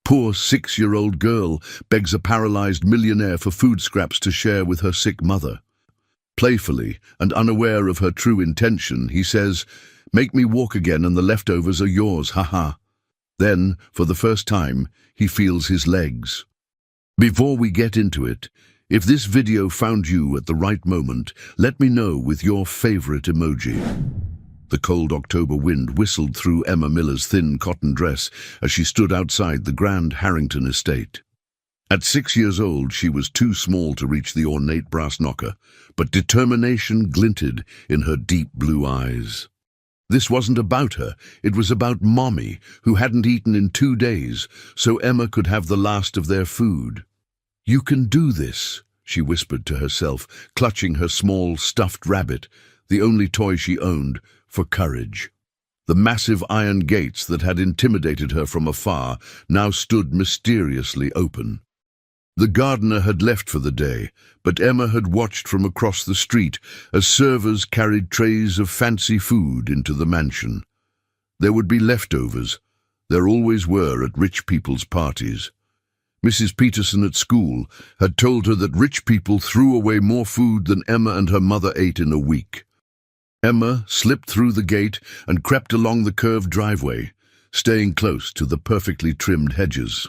Poor 6-year-old girl begs a paralyzed millionaire for food scraps to share with her sick mother. Playfully and unaware of her true intention, he says, "Make me walk again and the leftovers are yours, haha." Then, for the first time, he feels his legs. Before we get into it, if this video found you at the right moment, let me know with your favorite emoji. The cold October wind whistled through Emma Miller's thin cotton dress as she stood outside the grand Harrington estate. At 6 years old, she was too small to reach the ornate brass knocker, but determination glinted in her deep blue eyes. This wasn't about her, it was about Mommy, who hadn't eaten in 2 days, so Emma could have the last of their food. "You can do this," she whispered to herself, clutching her small stuffed rabbit, the only toy she owned, for courage. The massive iron gates that had intimidated her from afar now stood mysteriously open. The gardener had left for the day, but Emma had watched from across the street as servers carried trays of fancy food into the mansion. There would be leftovers. There always were at rich people's parties. Mrs. Peterson at school had told her that rich people threw away more food than Emma and her mother ate in a week. Emma slipped through the gate and crept along the curved driveway, staying close to the perfectly trimmed hedges.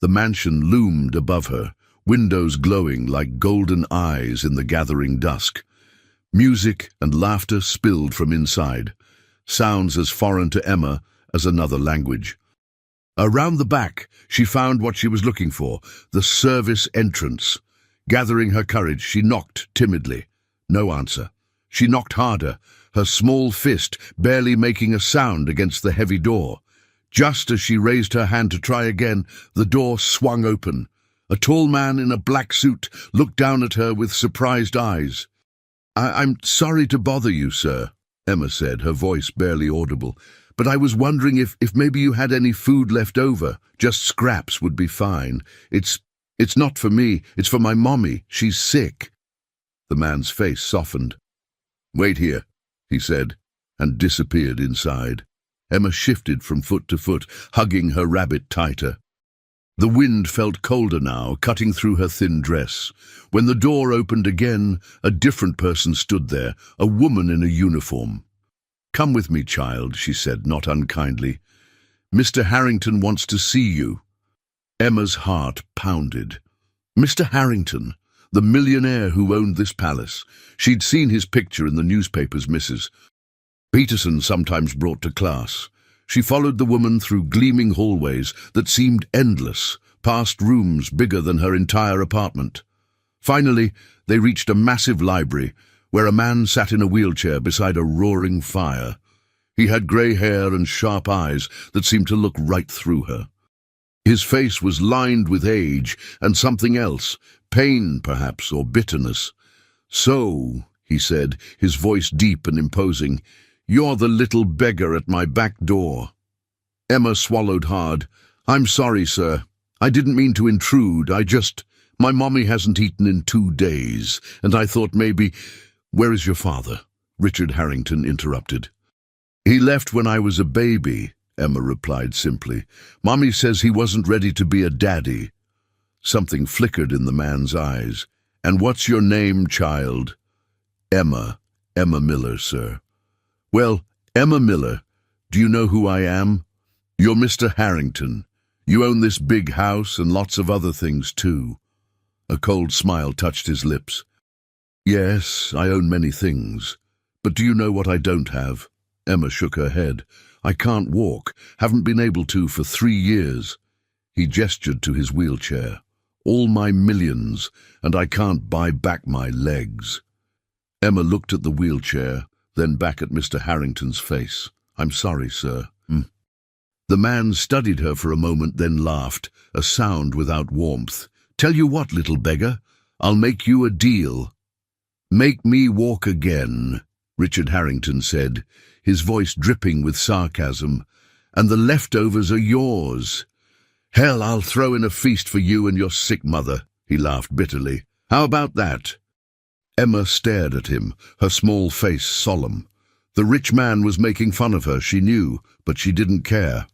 The mansion loomed above her, windows glowing like golden eyes in the gathering dusk. Music and laughter spilled from inside, sounds as foreign to Emma as another language. Around the back, she found what she was looking for, the service entrance. Gathering her courage, she knocked timidly. No answer. She knocked harder, her small fist barely making a sound against the heavy door. Just as she raised her hand to try again, the door swung open. A tall man in a black suit looked down at her with surprised eyes. I'm sorry to bother you, sir," Emma said, her voice barely audible, "but I was wondering if maybe you had any food left over. Just scraps would be fine. It's not for me, it's for my mommy. She's sick." The man's face softened. "Wait here," he said, and disappeared inside. Emma shifted from foot to foot, hugging her rabbit tighter. The wind felt colder now, cutting through her thin dress. When the door opened again, a different person stood there, a woman in a uniform. "Come with me, child," she said, not unkindly. "Mr. Harrington wants to see you." Emma's heart pounded. Mr. Harrington, the millionaire who owned this palace. She'd seen his picture in the newspapers Mrs. Peterson sometimes brought to class. She followed the woman through gleaming hallways that seemed endless, past rooms bigger than her entire apartment. Finally, they reached a massive library where a man sat in a wheelchair beside a roaring fire. He had grey hair and sharp eyes that seemed to look right through her. His face was lined with age and something else, pain perhaps, or bitterness. "So," he said, his voice deep and imposing, "you're the little beggar at my back door." Emma swallowed hard. "I'm sorry, sir. I didn't mean to intrude. My mommy hasn't eaten in 2 days, and I thought maybe—" "Where is your father?" Richard Harrington interrupted. "He left when I was a baby," Emma replied simply. "Mommy says he wasn't ready to be a daddy." Something flickered in the man's eyes. "And what's your name, child?" Emma Miller, sir." "Well, Emma Miller, do you know who I am? You're Mr. Harrington. You own this big house and lots of other things too." A cold smile touched his lips. "Yes, I own many things. But do you know what I don't have?" Emma shook her head. "I can't walk, haven't been able to for 3 years. He gestured to his wheelchair. "All my millions, and I can't buy back my legs." Emma looked at the wheelchair, then back at Mr. Harrington's face. "I'm sorry, sir." The man studied her for a moment, then laughed, a sound without warmth. "Tell you what, little beggar, I'll make you a deal." "Make me walk again," Richard Harrington said, his voice dripping with sarcasm, "and the leftovers are yours." "Hell, I'll throw in a feast for you and your sick mother," he laughed bitterly. "How about that?" Emma stared at him, her small face solemn. The rich man was making fun of her, she knew, but she didn't care.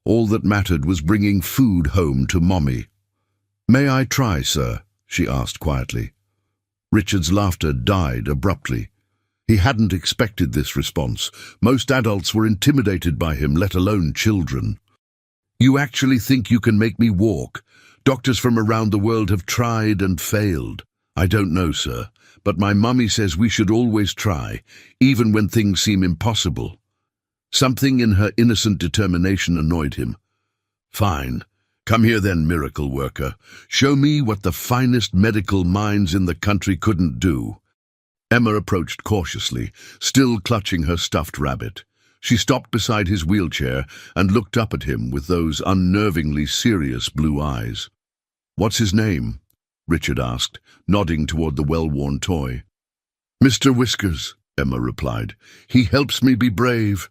All that mattered was bringing food home to Mommy. "May I try, sir?" she asked quietly. Richard's laughter died abruptly. He hadn't expected this response. Most adults were intimidated by him, let alone children. "You actually think you can make me walk? Doctors from around the world have tried and failed." "I don't know, sir, but my mummy says we should always try, even when things seem impossible." Something in her innocent determination annoyed him. "Fine. Come here then, miracle worker. Show me what the finest medical minds in the country couldn't do." Emma approached cautiously, still clutching her stuffed rabbit. She stopped beside his wheelchair and looked up at him with those unnervingly serious blue eyes. "What's his name?" Richard asked, nodding toward the well-worn toy. "Mr. Whiskers," Emma replied. "He helps me be brave."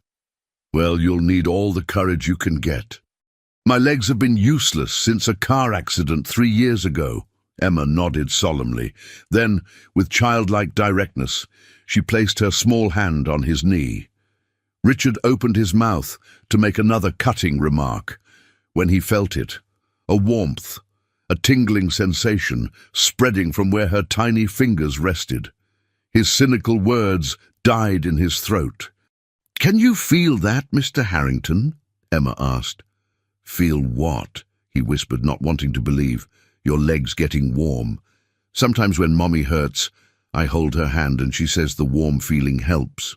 "Well, you'll need all the courage you can get." "My legs have been useless since a car accident 3 years ago." Emma nodded solemnly. Then, with childlike directness, she placed her small hand on his knee. Richard opened his mouth to make another cutting remark. When he felt it, a warmth, a tingling sensation spreading from where her tiny fingers rested. His cynical words died in his throat. "Can you feel that, Mr. Harrington?" Emma asked. "Feel what?" he whispered, not wanting to believe. "Your legs getting warm. Sometimes when Mommy hurts, I hold her hand and she says the warm feeling helps."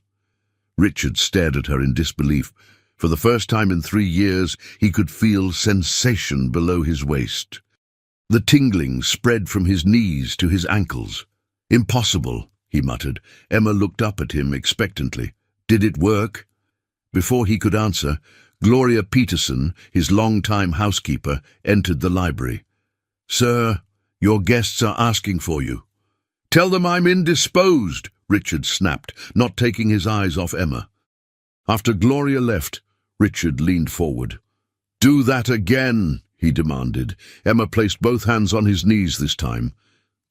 Richard stared at her in disbelief. For the first time in 3 years, he could feel sensation below his waist. The tingling spread from his knees to his ankles. "Impossible," he muttered. Emma looked up at him expectantly. "Did it work?" Before he could answer, Gloria Peterson, his long-time housekeeper, entered the library. "Sir, your guests are asking for you." "Tell them I'm indisposed," Richard snapped, not taking his eyes off Emma. After Gloria left, Richard leaned forward. "Do that again," he demanded. Emma placed both hands on his knees this time.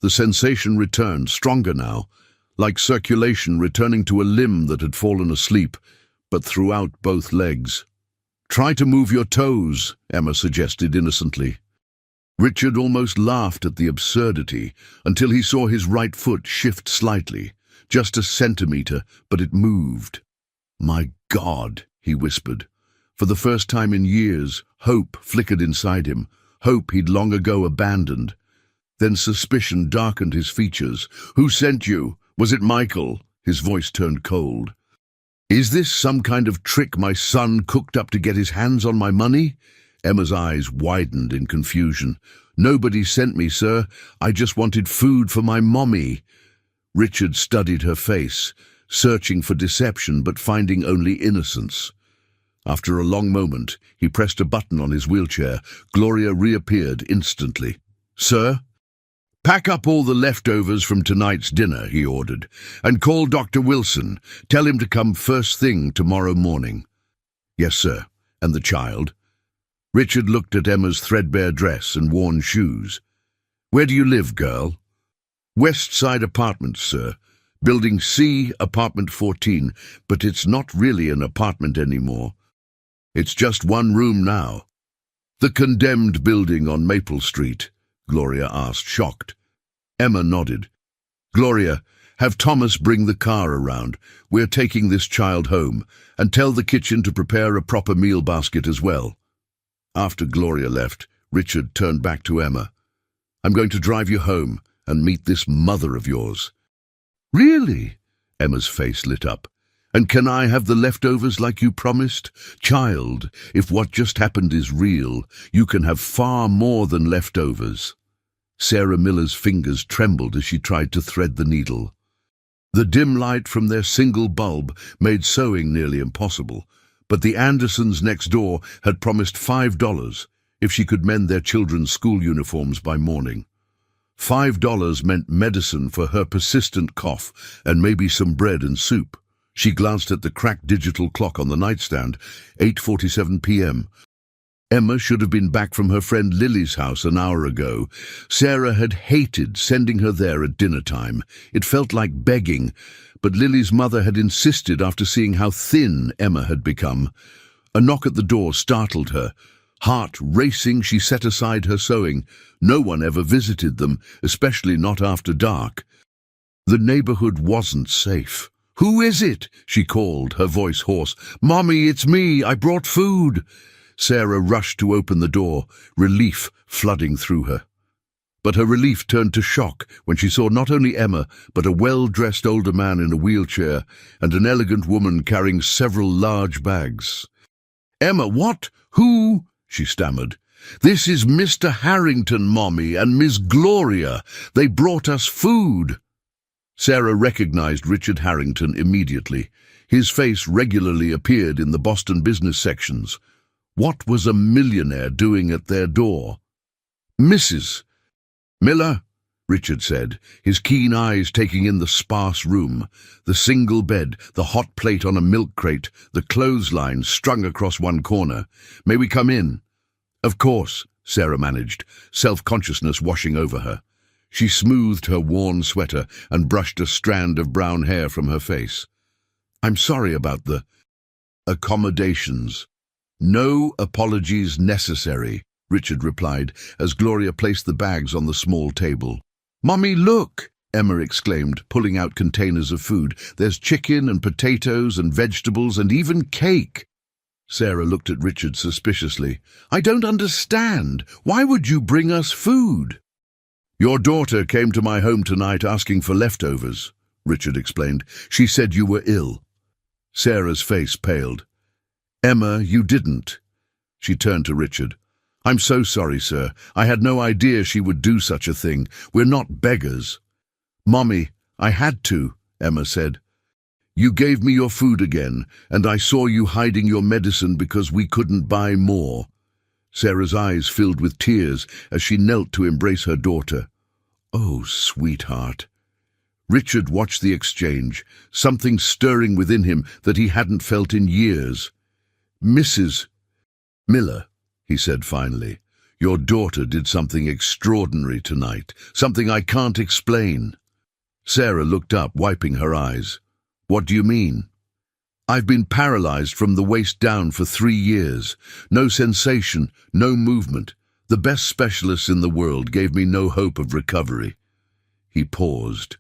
The sensation returned, stronger now, like circulation returning to a limb that had fallen asleep, but throughout both legs. "Try to move your toes," Emma suggested innocently. Richard almost laughed at the absurdity until he saw his right foot shift slightly, just a centimeter, but it moved. "My God," he whispered. For the first time in years, hope flickered inside him, hope he'd long ago abandoned. Then suspicion darkened his features. "Who sent you? Was it Michael?" His voice turned cold. "Is this some kind of trick my son cooked up to get his hands on my money?" Emma's eyes widened in confusion. "Nobody sent me, sir. I just wanted food for my mommy." Richard studied her face, searching for deception but finding only innocence. After a long moment, he pressed a button on his wheelchair. Gloria reappeared instantly. "Sir?" "Pack up all the leftovers from tonight's dinner," he ordered, "and call Dr. Wilson. Tell him to come first thing tomorrow morning." "Yes, sir. And the child?" Richard looked at Emma's threadbare dress and worn shoes. "Where do you live, girl?" "West Side Apartments, sir. Building C, apartment 14, but it's not really an apartment anymore. It's just one room now." "The condemned building on Maple Street?" Gloria asked, shocked. Emma nodded. "Gloria, have Thomas bring the car around. We're taking this child home, and tell the kitchen to prepare a proper meal basket as well." After Gloria left, Richard turned back to Emma. "I'm going to drive you home and meet this mother of yours." "Really?" Emma's face lit up. "And can I have the leftovers like you promised? Child, if what just happened is real, you can have far more than leftovers." Sarah Miller's fingers trembled as she tried to thread the needle. The dim light from their single bulb made sewing nearly impossible, but the Andersons next door had promised $5 if she could mend their children's school uniforms by morning. $5 meant medicine for her persistent cough and maybe some bread and soup. She glanced at the cracked digital clock on the nightstand, 8:47 p.m. Emma should have been back from her friend Lily's house an hour ago. Sarah had hated sending her there at dinner time. It felt like begging, but Lily's mother had insisted after seeing how thin Emma had become. A knock at the door startled her. Heart racing, she set aside her sewing. No one ever visited them, especially not after dark. The neighborhood wasn't safe. "Who is it?" she called, her voice hoarse. "Mommy, it's me. I brought food." Sarah rushed to open the door, relief flooding through her. But her relief turned to shock when she saw not only Emma, but a well-dressed older man in a wheelchair and an elegant woman carrying several large bags. "Emma, what? Who?" she stammered. "This is Mr. Harrington, Mommy, and Miss Gloria. They brought us food." Sarah recognized Richard Harrington immediately. His face regularly appeared in the Boston business sections. What was a millionaire doing at their door? "Mrs. Miller," Richard said, his keen eyes taking in the sparse room, the single bed, the hot plate on a milk crate, the clothesline strung across one corner. "May we come in?" "Of course," Sarah managed, self-consciousness washing over her. She smoothed her worn sweater and brushed a strand of brown hair from her face. "I'm sorry about the accommodations." "No apologies necessary," Richard replied, as Gloria placed the bags on the small table. "Mommy, look!" Emma exclaimed, pulling out containers of food. "There's chicken and potatoes and vegetables and even cake." Sarah looked at Richard suspiciously. "I don't understand. Why would you bring us food?" "Your daughter came to my home tonight asking for leftovers," Richard explained. "She said you were ill." Sarah's face paled. "Emma, you didn't." She turned to Richard. "I'm so sorry, sir. I had no idea she would do such a thing. We're not beggars." "Mommy, I had to," Emma said. "You gave me your food again, and I saw you hiding your medicine because we couldn't buy more." Sarah's eyes filled with tears as she knelt to embrace her daughter. "Oh, sweetheart." Richard watched the exchange, something stirring within him that he hadn't felt in years. "Mrs. Miller," he said finally, "your daughter did something extraordinary tonight, something I can't explain." Sarah looked up, wiping her eyes. "What do you mean?" "I've been paralyzed from the waist down for 3 years. No sensation, no movement. The best specialists in the world gave me no hope of recovery." He paused.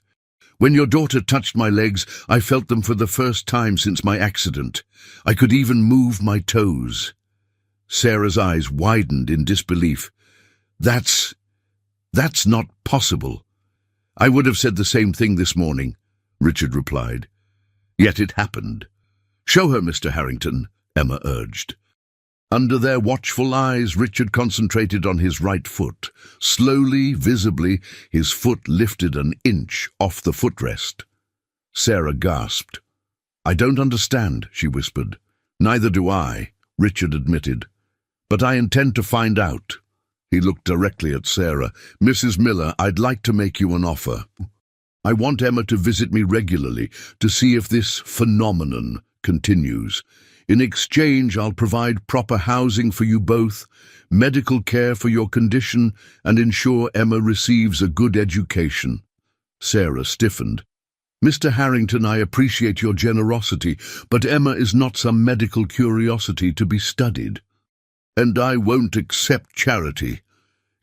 "When your daughter touched my legs, I felt them for the first time since my accident. I could even move my toes." Sarah's eyes widened in disbelief. That's not possible." "I would have said the same thing this morning," Richard replied. "Yet it happened." "Show her, Mr. Harrington," Emma urged. Under their watchful eyes, Richard concentrated on his right foot. Slowly, visibly, his foot lifted an inch off the footrest. Sarah gasped. "I don't understand," she whispered. "Neither do I," Richard admitted. "But I intend to find out." He looked directly at Sarah. "Mrs. Miller, I'd like to make you an offer. I want Emma to visit me regularly to see if this phenomenon continues. In exchange, I'll provide proper housing for you both, medical care for your condition, and ensure Emma receives a good education." Sarah stiffened. "Mr. Harrington, I appreciate your generosity, but Emma is not some medical curiosity to be studied." "And I won't accept charity."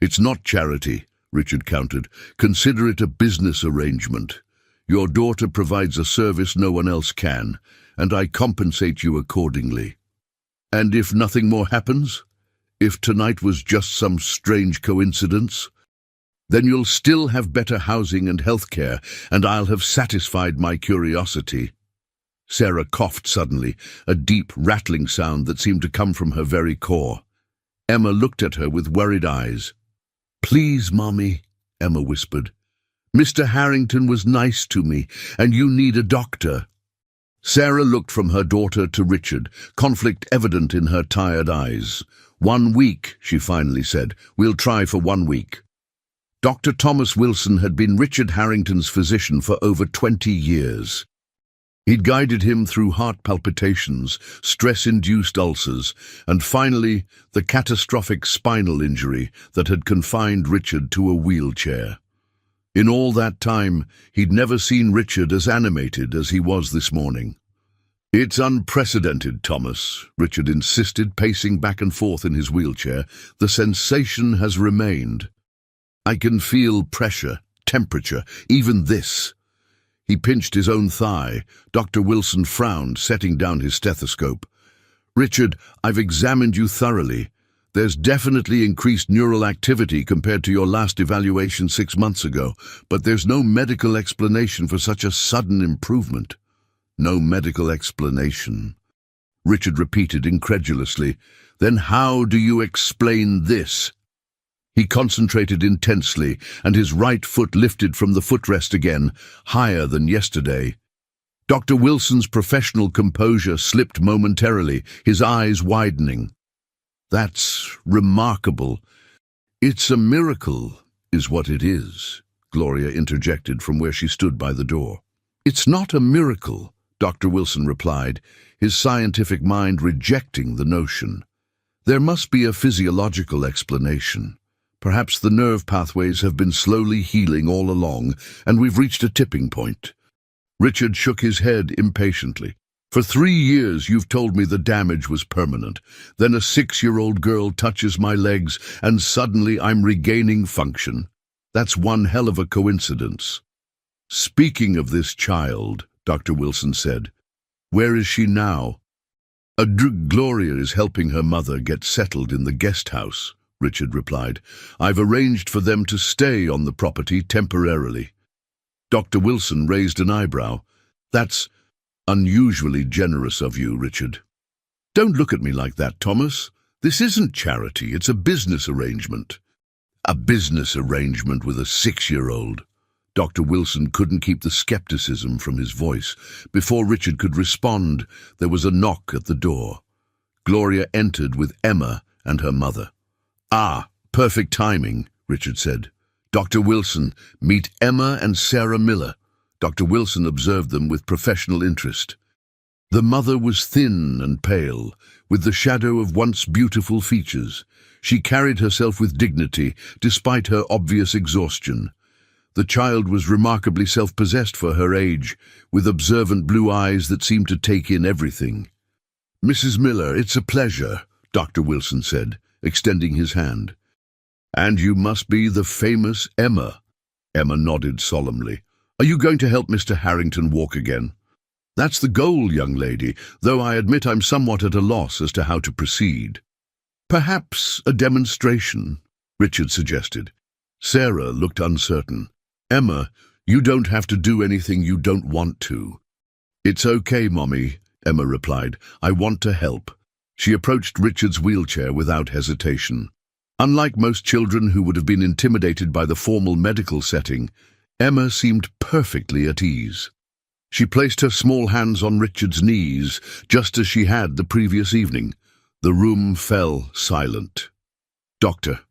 "It's not charity," Richard countered. "Consider it a business arrangement. Your daughter provides a service no one else can, and I compensate you accordingly." "And if nothing more happens? If tonight was just some strange coincidence? Then you'll still have better housing and health care, and I'll have satisfied my curiosity." Sarah coughed suddenly, a deep, rattling sound that seemed to come from her very core. Emma looked at her with worried eyes. "Please, Mommy," Emma whispered. "Mr. Harrington was nice to me, and you need a doctor." Sarah looked from her daughter to Richard, conflict evident in her tired eyes. "1 week," she finally said. "We'll try for 1 week." Dr. Thomas Wilson had been Richard Harrington's physician for over 20 years. He'd guided him through heart palpitations, stress-induced ulcers, and finally the catastrophic spinal injury that had confined Richard to a wheelchair. In all that time, he'd never seen Richard as animated as he was this morning. It's unprecedented, Thomas, Richard insisted, pacing back and forth in his wheelchair. The sensation has remained. I can feel pressure, temperature, even this. He pinched his own thigh. Dr. Wilson frowned, setting down his stethoscope. Richard, I've examined you thoroughly. There's definitely increased neural activity compared to your last evaluation 6 months ago, but there's no medical explanation for such a sudden improvement. No medical explanation, Richard repeated incredulously. Then how do you explain this? He concentrated intensely, and his right foot lifted from the footrest again, higher than yesterday. Dr. Wilson's professional composure slipped momentarily, his eyes widening. That's remarkable. It's a miracle, is what it is, Gloria interjected from where she stood by the door. It's not a miracle, Dr. Wilson replied, his scientific mind rejecting the notion. There must be a physiological explanation. Perhaps the nerve pathways have been slowly healing all along, and we've reached a tipping point. Richard shook his head impatiently. For 3 years you've told me the damage was permanent. Then a 6-year-old girl touches my legs, and suddenly I'm regaining function. That's one hell of a coincidence. Speaking of this child, Dr. Wilson said, where is she now? Gloria is helping her mother get settled in the guest house, Richard replied. I've arranged for them to stay on the property temporarily. Dr. Wilson raised an eyebrow. That's unusually generous of you, Richard. Don't look at me like that, Thomas. This isn't charity, it's a business arrangement. A business arrangement with a 6-year-old. Dr. Wilson couldn't keep the skepticism from his voice. Before Richard could respond, there was a knock at the door. Gloria entered with Emma and her mother. Ah, perfect timing, Richard said. Dr. Wilson, meet Emma and Sarah Miller. Dr. Wilson observed them with professional interest. The mother was thin and pale, with the shadow of once beautiful features. She carried herself with dignity, despite her obvious exhaustion. The child was remarkably self-possessed for her age, with observant blue eyes that seemed to take in everything. Mrs. Miller, it's a pleasure, Dr. Wilson said, extending his hand. And you must be the famous Emma. Emma nodded solemnly. Are you going to help Mr. Harrington walk again? That's the goal, young lady, though I admit I'm somewhat at a loss as to how to proceed. Perhaps a demonstration, Richard suggested. Sarah looked uncertain. Emma, you don't have to do anything you don't want to. It's okay, Mommy, Emma replied. I want to help. She approached Richard's wheelchair without hesitation. Unlike most children who would have been intimidated by the formal medical setting, Emma seemed perfectly at ease. She placed her small hands on Richard's knees, just as she had the previous evening. The room fell silent. Doctor.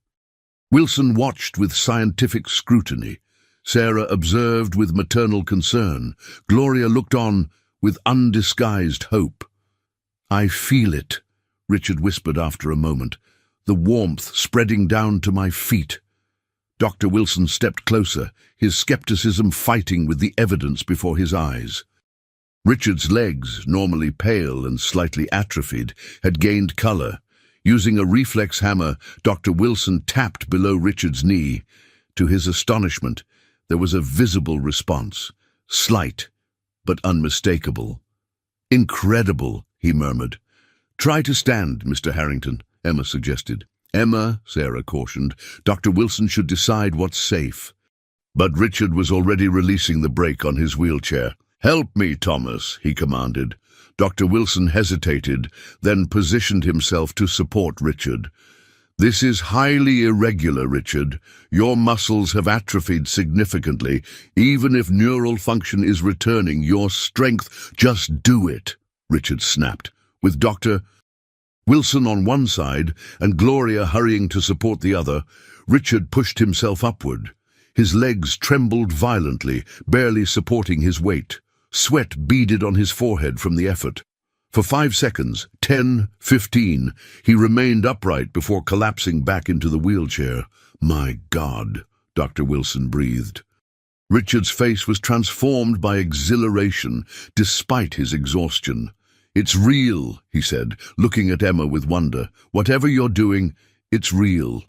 Wilson watched with scientific scrutiny. Sarah observed with maternal concern. Gloria looked on with undisguised hope. I feel it, Richard whispered after a moment, the warmth spreading down to my feet. Dr. Wilson stepped closer, his skepticism fighting with the evidence before his eyes. Richard's legs, normally pale and slightly atrophied, had gained color. Using a reflex hammer, Dr. Wilson tapped below Richard's knee. To his astonishment, there was a visible response, slight but unmistakable. Incredible, he murmured. Try to stand, Mr. Harrington, Emma suggested. Emma, Sarah cautioned, Dr. Wilson should decide what's safe. But Richard was already releasing the brake on his wheelchair. Help me, Thomas, he commanded. Dr. Wilson hesitated, then positioned himself to support Richard. This is highly irregular, Richard. Your muscles have atrophied significantly. Even if neural function is returning, your strength, just do it, Richard snapped, with Dr. Wilson on one side and Gloria hurrying to support the other. Richard pushed himself upward. His legs trembled violently, barely supporting his weight. Sweat beaded on his forehead from the effort. For 5 seconds, 10, 15, he remained upright before collapsing back into the wheelchair. My God, Dr. Wilson breathed. Richard's face was transformed by exhilaration, despite his exhaustion. "It's real," he said, looking at Emma with wonder. "Whatever you're doing, it's real."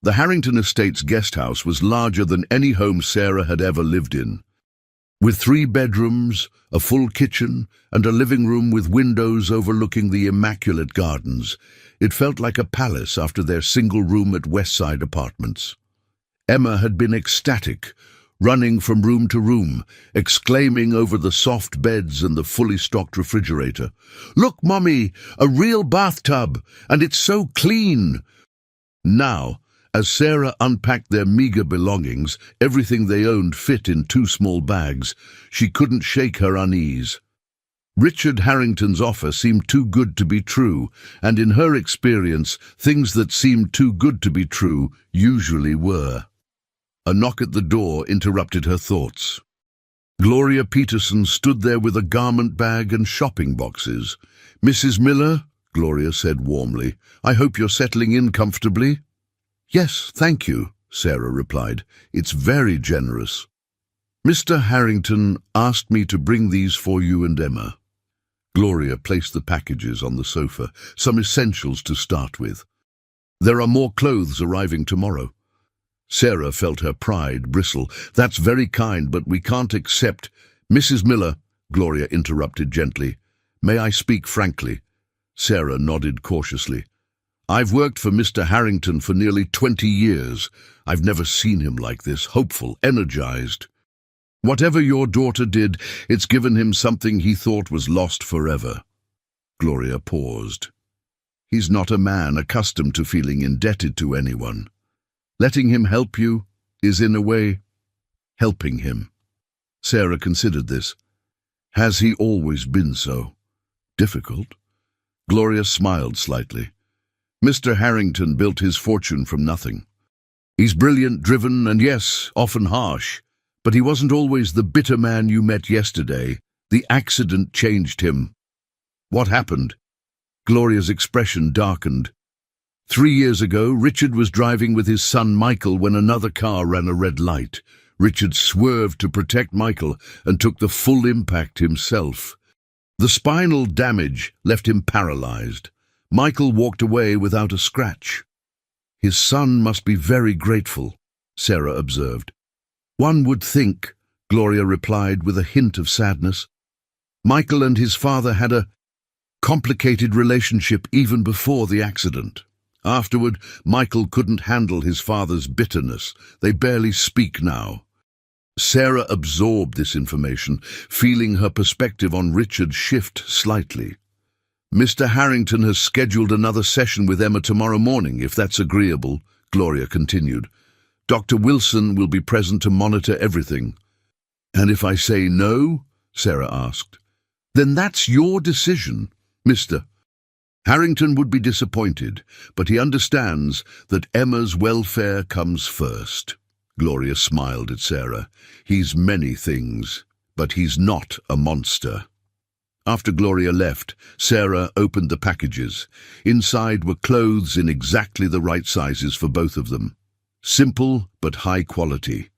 The Harrington Estates guest house was larger than any home Sarah had ever lived in. With 3 bedrooms, a full kitchen, and a living room with windows overlooking the immaculate gardens, it felt like a palace after their single room at Westside Apartments. Emma had been ecstatic, running from room to room, exclaiming over the soft beds and the fully stocked refrigerator. "Look, Mummy, a real bathtub, and it's so clean!" Now, as Sarah unpacked their meager belongings, everything they owned fit in 2 small bags, she couldn't shake her unease. Richard Harrington's offer seemed too good to be true, and in her experience, things that seemed too good to be true usually were. A knock at the door interrupted her thoughts. Gloria Peterson stood there with a garment bag and shopping boxes. "Mrs. Miller," Gloria said warmly, "I hope you're settling in comfortably." "Yes, thank you," Sarah replied. "It's very generous. Mr. Harrington asked me to bring these for you and Emma." Gloria placed the packages on the sofa, some essentials to start with. "There are more clothes arriving tomorrow." Sarah felt her pride bristle. "That's very kind, but we can't accept—" "Mrs. Miller," Gloria interrupted gently, "may I speak frankly?" Sarah nodded cautiously. "I've worked for Mr. Harrington for nearly 20 years. I've never seen him like this, hopeful, energized. Whatever your daughter did, it's given him something he thought was lost forever." Gloria paused. "He's not a man accustomed to feeling indebted to anyone. Letting him help you is, in a way, helping him." Sarah considered this. "Has he always been so difficult?" Gloria smiled slightly. "Mr. Harrington built his fortune from nothing. He's brilliant, driven, and yes, often harsh. But he wasn't always the bitter man you met yesterday. The accident changed him." "What happened?" Gloria's expression darkened. 3 years ago, Richard was driving with his son Michael when another car ran a red light. Richard swerved to protect Michael and took the full impact himself. The spinal damage left him paralyzed. Michael walked away without a scratch. "His son must be very grateful," Sarah observed. "One would think," Gloria replied with a hint of sadness. "Michael and his father had a complicated relationship even before the accident. Afterward, Michael couldn't handle his father's bitterness. They barely speak now." Sarah absorbed this information, feeling her perspective on Richard shift slightly. "Mr. Harrington has scheduled another session with Emma tomorrow morning, if that's agreeable," Gloria continued. "Dr. Wilson will be present to monitor everything." "And if I say no?" Sarah asked. "Then that's your decision, Mr. Harrington would be disappointed, but he understands that Emma's welfare comes first." Gloria smiled at Sarah. "He's many things, but he's not a monster." After Gloria left, Sarah opened the packages. Inside were clothes in exactly the right sizes for both of them. Simple but high quality.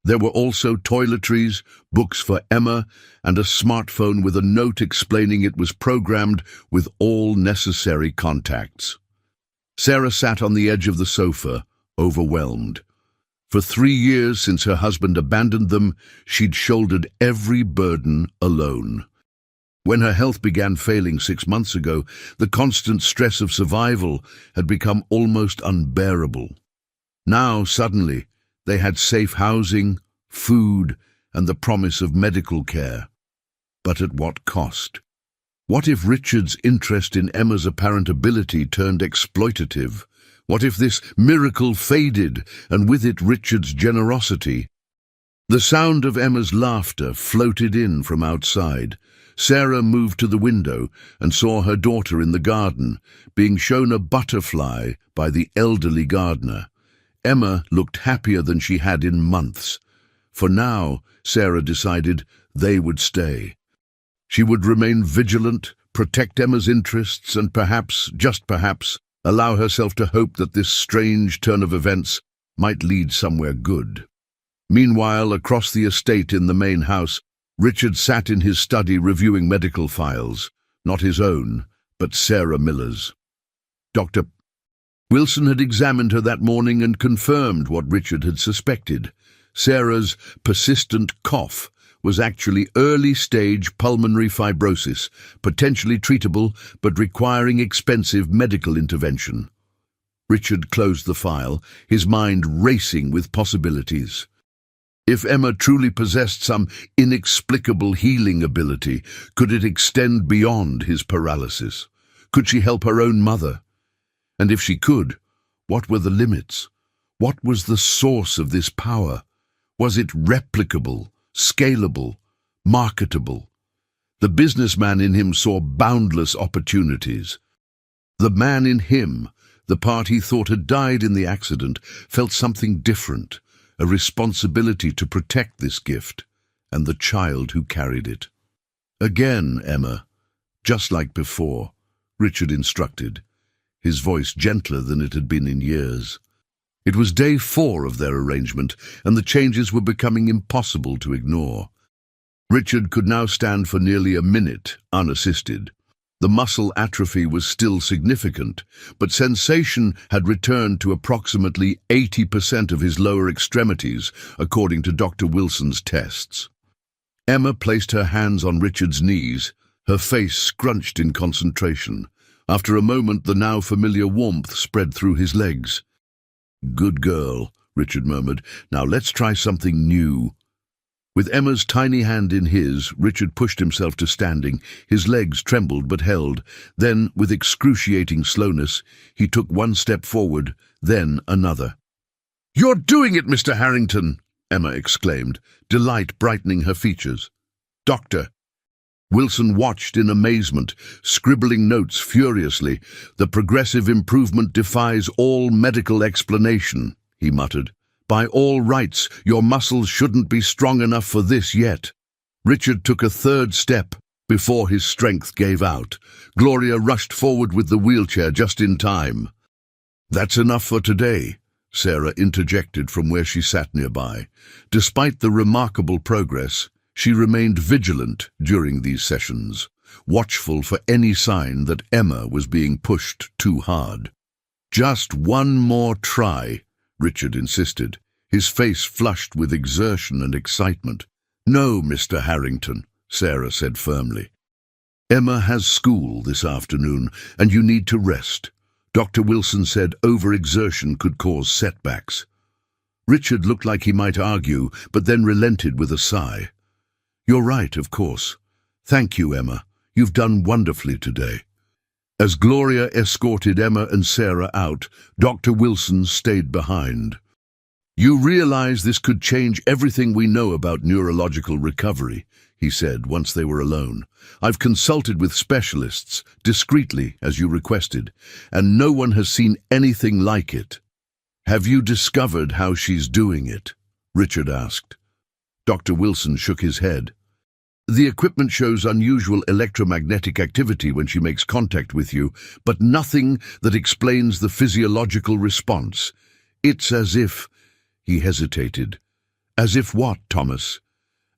There were also toiletries, books for Emma, and a smartphone with a note explaining it was programmed with all necessary contacts. Sarah sat on the edge of the sofa, overwhelmed. For 3 years since her husband abandoned them, she'd shouldered every burden alone. When her health began failing 6 months ago, the constant stress of survival had become almost unbearable. Now, suddenly, they had safe housing, food, and the promise of medical care. But at what cost? What if Richard's interest in Emma's apparent ability turned exploitative? What if this miracle faded, and with it Richard's generosity? The sound of Emma's laughter floated in from outside. Sarah moved to the window and saw her daughter in the garden, being shown a butterfly by the elderly gardener. Emma looked happier than she had in months. For now, Sarah decided, they would stay. She would remain vigilant, protect Emma's interests, and perhaps, just perhaps, allow herself to hope that this strange turn of events might lead somewhere good. Meanwhile, across the estate in the main house, Richard sat in his study reviewing medical files. not his own, but Sarah Miller's. Dr. Wilson had examined her that morning and confirmed what Richard had suspected. Sarah's persistent cough was actually early-stage pulmonary fibrosis, potentially treatable but requiring expensive medical intervention. Richard closed the file, his mind racing with possibilities. If Emma truly possessed some inexplicable healing ability, could it extend beyond his paralysis? Could she help her own mother? And if she could, what were the limits? What was the source of this power? Was it replicable, scalable, marketable? The businessman in him saw boundless opportunities. The man in him, the part he thought had died in the accident, felt something different, a responsibility to protect this gift and the child who carried it. Again, Emma, just like before, Richard instructed, his voice gentler than it had been in years. It was day 4 of their arrangement, and the changes were becoming impossible to ignore. Richard could now stand for nearly a minute, unassisted. The muscle atrophy was still significant, but sensation had returned to approximately 80% of his lower extremities, according to Dr. Wilson's tests. Emma placed her hands on Richard's knees, her face scrunched in concentration. After a moment, the now familiar warmth spread through his legs. "Good girl," Richard murmured. "Now let's try something new." With Emma's tiny hand in his, Richard pushed himself to standing. His legs trembled but held. Then, with excruciating slowness, he took one step forward, then another. "You're doing it, Mr. Harrington!" Emma exclaimed, delight brightening her features. "Doctor!" Wilson watched in amazement, scribbling notes furiously. "The progressive improvement defies all medical explanation," he muttered. "By all rights, your muscles shouldn't be strong enough for this yet." Richard took a third step before his strength gave out. Gloria rushed forward with the wheelchair just in time. "That's enough for today," Sarah interjected from where she sat nearby. Despite the remarkable progress, she remained vigilant during these sessions, watchful for any sign that Emma was being pushed too hard. "Just one more try," Richard insisted, his face flushed with exertion and excitement. "No, Mr. Harrington," Sarah said firmly. "Emma has school this afternoon, and you need to rest." Dr. Wilson said overexertion could cause setbacks. Richard looked like he might argue, but then relented with a sigh. "You're right, of course. Thank you, Emma. You've done wonderfully today." As Gloria escorted Emma and Sarah out, Dr. Wilson stayed behind. "You realize this could change everything we know about neurological recovery," he said once they were alone. "I've consulted with specialists, discreetly, as you requested, and no one has seen anything like it." "Have you discovered how she's doing it?" Richard asked. Dr. Wilson shook his head. "The equipment shows unusual electromagnetic activity when she makes contact with you, but nothing that explains the physiological response. It's as if—" He hesitated. "As if what, Thomas?"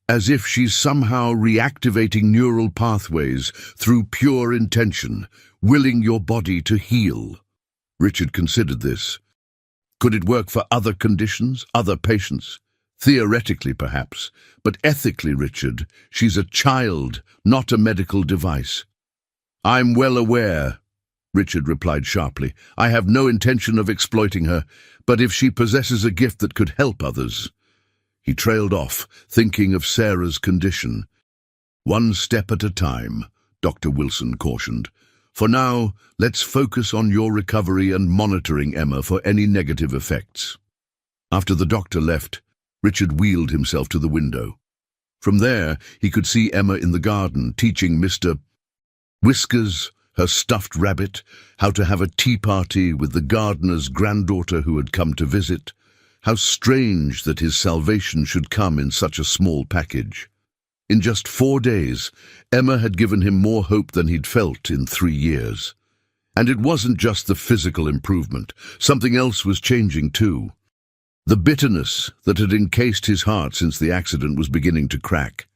"As if she's somehow reactivating neural pathways through pure intention, willing your body to heal." Richard considered this. Could it work for other conditions, other patients? Theoretically, perhaps, but ethically, Richard, she's a child, not a medical device. "I'm well aware," Richard replied sharply. "I have no intention of exploiting her, but if she possesses a gift that could help others—" He trailed off, thinking of Sarah's condition. "One step at a time," Dr. Wilson cautioned. "For now, let's focus on your recovery and monitoring Emma for any negative effects." After the doctor left, Richard wheeled himself to the window. From there, he could see Emma in the garden, teaching Mr. Whiskers, her stuffed rabbit, how to have a tea party with the gardener's granddaughter who had come to visit. How strange that his salvation should come in such a small package. In just 4 days, Emma had given him more hope than he'd felt in 3 years. And it wasn't just the physical improvement. Something else was changing too. The bitterness that had encased his heart since the accident was beginning to crack.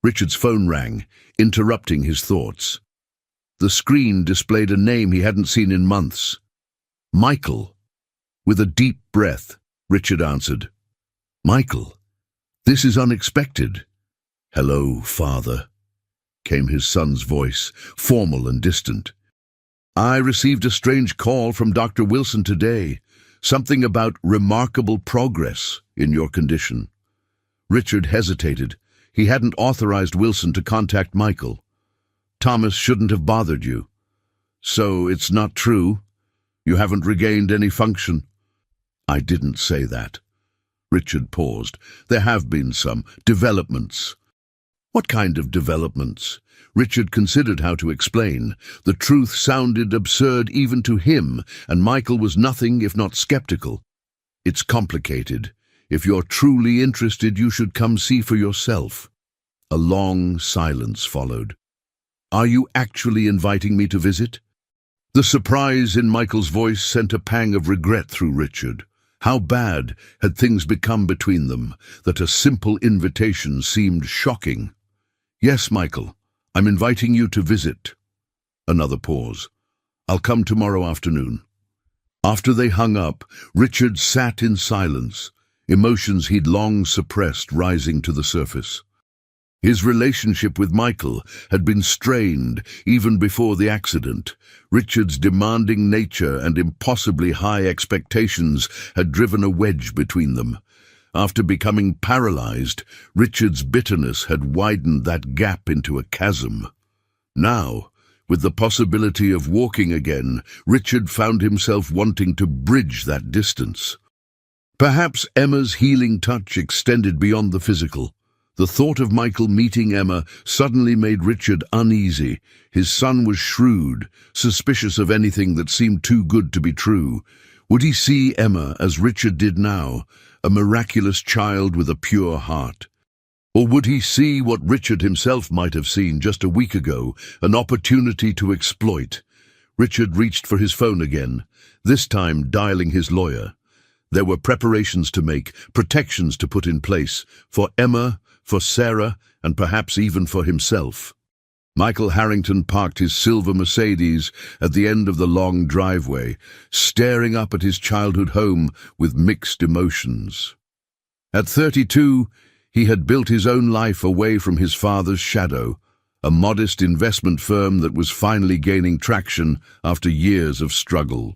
Richard's phone rang, interrupting his thoughts. The screen displayed a name he hadn't seen in months. Michael. With a deep breath, Richard answered. Michael, this is unexpected. Hello, Father, came his son's voice, formal and distant. I received a strange call from Dr. Wilson today, something about remarkable progress in your condition. Richard hesitated. He hadn't authorized Wilson to contact Michael. Thomas shouldn't have bothered you. So it's not true? You haven't regained any function? I didn't say that. Richard paused. There have been some developments. What kind of developments? Richard considered how to explain. The truth sounded absurd even to him, and Michael was nothing if not skeptical. It's complicated. If you're truly interested, you should come see for yourself. A long silence followed. Are you actually inviting me to visit? The surprise in Michael's voice sent a pang of regret through Richard. How bad had things become between them, that a simple invitation seemed shocking. Yes, Michael, I'm inviting you to visit. Another pause. I'll come tomorrow afternoon. After they hung up, Richard sat in silence, emotions he'd long suppressed rising to the surface. His relationship with Michael had been strained even before the accident. Richard's demanding nature and impossibly high expectations had driven a wedge between them. After becoming paralyzed, Richard's bitterness had widened that gap into a chasm. Now, with the possibility of walking again, Richard found himself wanting to bridge that distance. Perhaps Emma's healing touch extended beyond the physical. The thought of Michael meeting Emma suddenly made Richard uneasy. His son was shrewd, suspicious of anything that seemed too good to be true. Would he see Emma as Richard did now, a miraculous child with a pure heart? Or would he see what Richard himself might have seen just a week ago, an opportunity to exploit? Richard reached for his phone again, this time dialing his lawyer. There were preparations to make, protections to put in place, for Emma, for Sarah, and perhaps even for himself. Michael Harrington parked his silver Mercedes at the end of the long driveway, staring up at his childhood home with mixed emotions. At 32, he had built his own life away from his father's shadow, a modest investment firm that was finally gaining traction after years of struggle.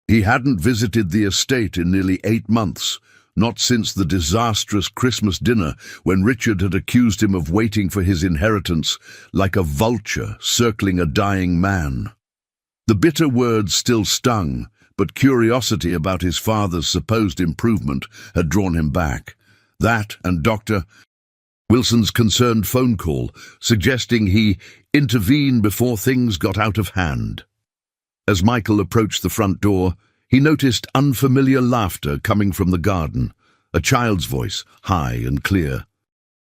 He hadn't visited the estate in nearly 8 months, not since the disastrous Christmas dinner when Richard had accused him of waiting for his inheritance like a vulture circling a dying man. The bitter words still stung, but curiosity about his father's supposed improvement had drawn him back. That and Dr. Wilson's concerned phone call, suggesting he intervene before things got out of hand. As Michael approached the front door, he noticed unfamiliar laughter coming from the garden, a child's voice, high and clear.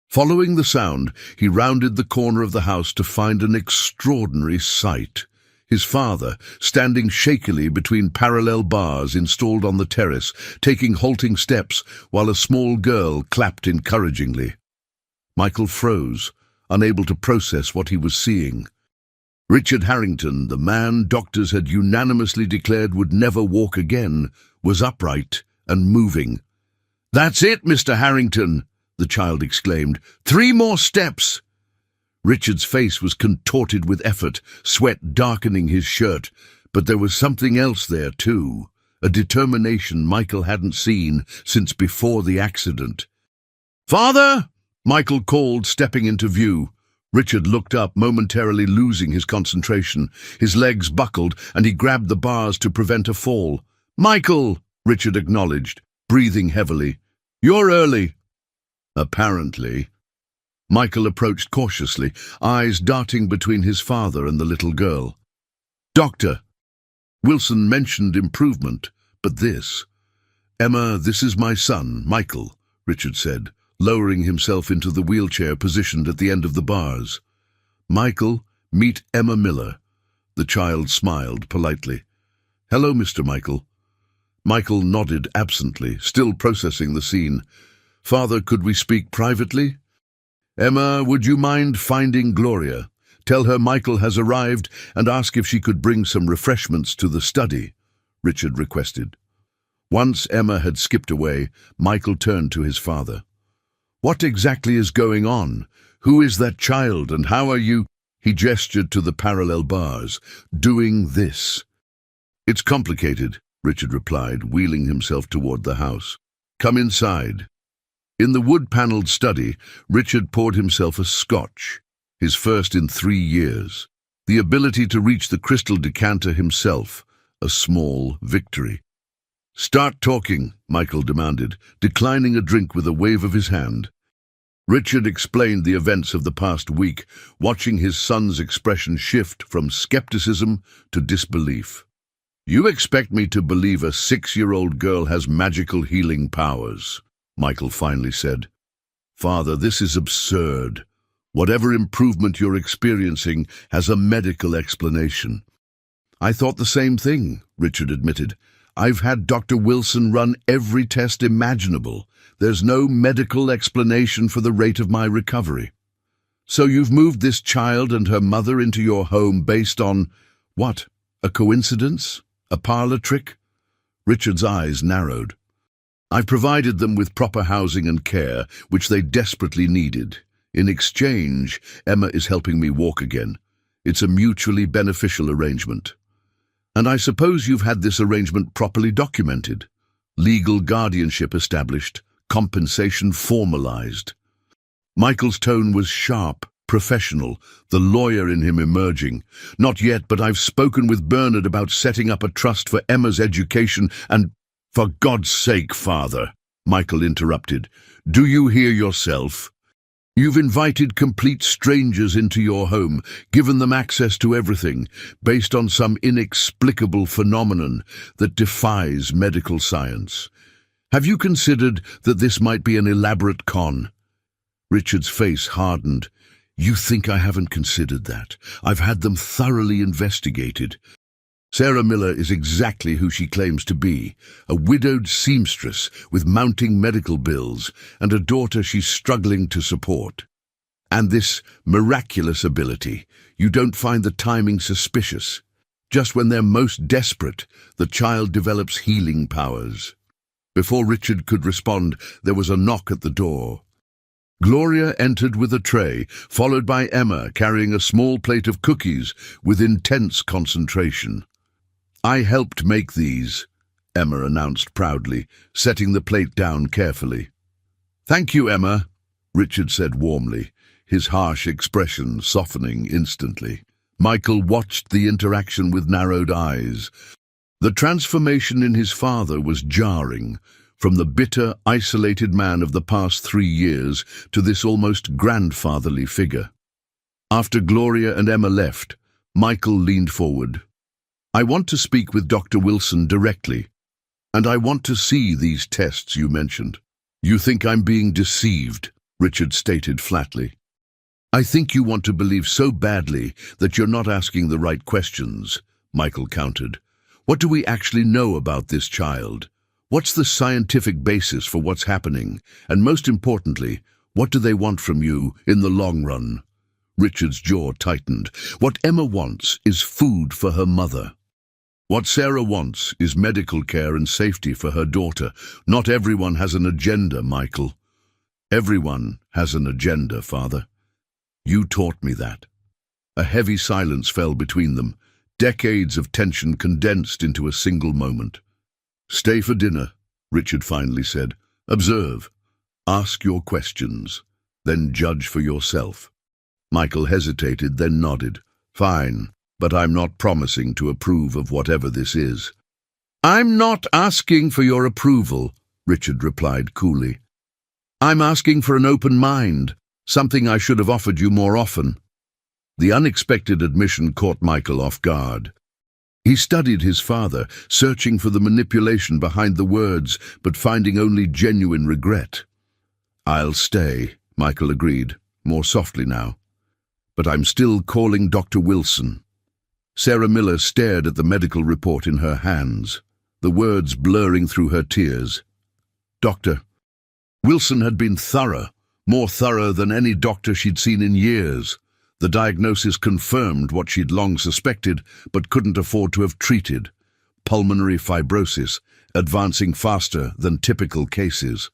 Following the sound, he rounded the corner of the house to find an extraordinary sight. His father, standing shakily between parallel bars installed on the terrace, taking halting steps, while a small girl clapped encouragingly. Michael froze, unable to process what he was seeing. Richard Harrington, the man doctors had unanimously declared would never walk again, was upright and moving. "That's it, Mr. Harrington," the child exclaimed. "3 more steps." Richard's face was contorted with effort, sweat darkening his shirt, but there was something else there too, a determination Michael hadn't seen since before the accident. "Father!" Michael called, stepping into view. Richard looked up, momentarily losing his concentration. His legs buckled, and he grabbed the bars to prevent a fall. "Michael!" Richard acknowledged, breathing heavily. "You're early." Apparently. Michael approached cautiously, eyes darting between his father and the little girl. "Doctor." Wilson mentioned improvement, but this. "Emma, this is my son, Michael," Richard said, lowering himself into the wheelchair positioned at the end of the bars. "Michael, meet Emma Miller." The child smiled politely. "Hello, Mr. Michael." Michael nodded absently, still processing the scene. "Father, could we speak privately?" "Emma, would you mind finding Gloria? Tell her Michael has arrived and ask if she could bring some refreshments to the study, Richard requested. Once Emma had skipped away, Michael turned to his father. What exactly is going on? Who is that child and how are you? He gestured to the parallel bars. Doing this. It's complicated, Richard replied, wheeling himself toward the house. Come inside. In the wood-paneled study, Richard poured himself a scotch, his first in 3 years. The ability to reach the crystal decanter himself, a small victory. Start talking, Michael demanded, declining a drink with a wave of his hand. Richard explained the events of the past week, watching his son's expression shift from skepticism to disbelief. You expect me to believe a 6-year-old girl has magical healing powers, Michael finally said. Father, this is absurd. Whatever improvement you're experiencing has a medical explanation. I thought the same thing, Richard admitted. I've had Dr. Wilson run every test imaginable. There's no medical explanation for the rate of my recovery. So you've moved this child and her mother into your home based on, what, a coincidence? A parlor trick? Richard's eyes narrowed. I've provided them with proper housing and care, which they desperately needed. In exchange, Emma is helping me walk again. It's a mutually beneficial arrangement. And I suppose you've had this arrangement properly documented. Legal guardianship established, compensation formalized. Michael's tone was sharp, professional, the lawyer in him emerging. Not yet, but I've spoken with Bernard about setting up a trust for Emma's education and... For God's sake, Father, Michael interrupted. Do you hear yourself? You've invited complete strangers into your home, given them access to everything, based on some inexplicable phenomenon that defies medical science. Have you considered that this might be an elaborate con? Richard's face hardened. You think I haven't considered that? I've had them thoroughly investigated. Sarah Miller is exactly who she claims to be, a widowed seamstress with mounting medical bills and a daughter she's struggling to support. And this miraculous ability, you don't find the timing suspicious. Just when they're most desperate, the child develops healing powers. Before Richard could respond, there was a knock at the door. Gloria entered with a tray, followed by Emma carrying a small plate of cookies with intense concentration. I helped make these, Emma announced proudly, setting the plate down carefully. Thank you, Emma, Richard said warmly, his harsh expression softening instantly. Michael watched the interaction with narrowed eyes. The transformation in his father was jarring, from the bitter, isolated man of the past 3 years to this almost grandfatherly figure. After Gloria and Emma left, Michael leaned forward. I want to speak with Dr. Wilson directly, and I want to see these tests you mentioned. You think I'm being deceived, Richard stated flatly. I think you want to believe so badly that you're not asking the right questions, Michael countered. What do we actually know about this child? What's the scientific basis for what's happening? And most importantly, what do they want from you in the long run? Richard's jaw tightened. What Emma wants is food for her mother. What Sarah wants is medical care and safety for her daughter. Not everyone has an agenda, Michael. Everyone has an agenda, Father. You taught me that. A heavy silence fell between them, decades of tension condensed into a single moment. Stay for dinner, Richard finally said. Observe. Ask your questions. Then judge for yourself. Michael hesitated, then nodded. Fine. But I'm not promising to approve of whatever this is. I'm not asking for your approval, Richard replied coolly. I'm asking for an open mind, something I should have offered you more often. The unexpected admission caught Michael off guard. He studied his father, searching for the manipulation behind the words, but finding only genuine regret. I'll stay, Michael agreed, more softly now. But I'm still calling Dr. Wilson. Sarah Miller stared at the medical report in her hands, the words blurring through her tears. Doctor. Wilson had been thorough, more thorough than any doctor she'd seen in years. The diagnosis confirmed what she'd long suspected but couldn't afford to have treated: pulmonary fibrosis, advancing faster than typical cases.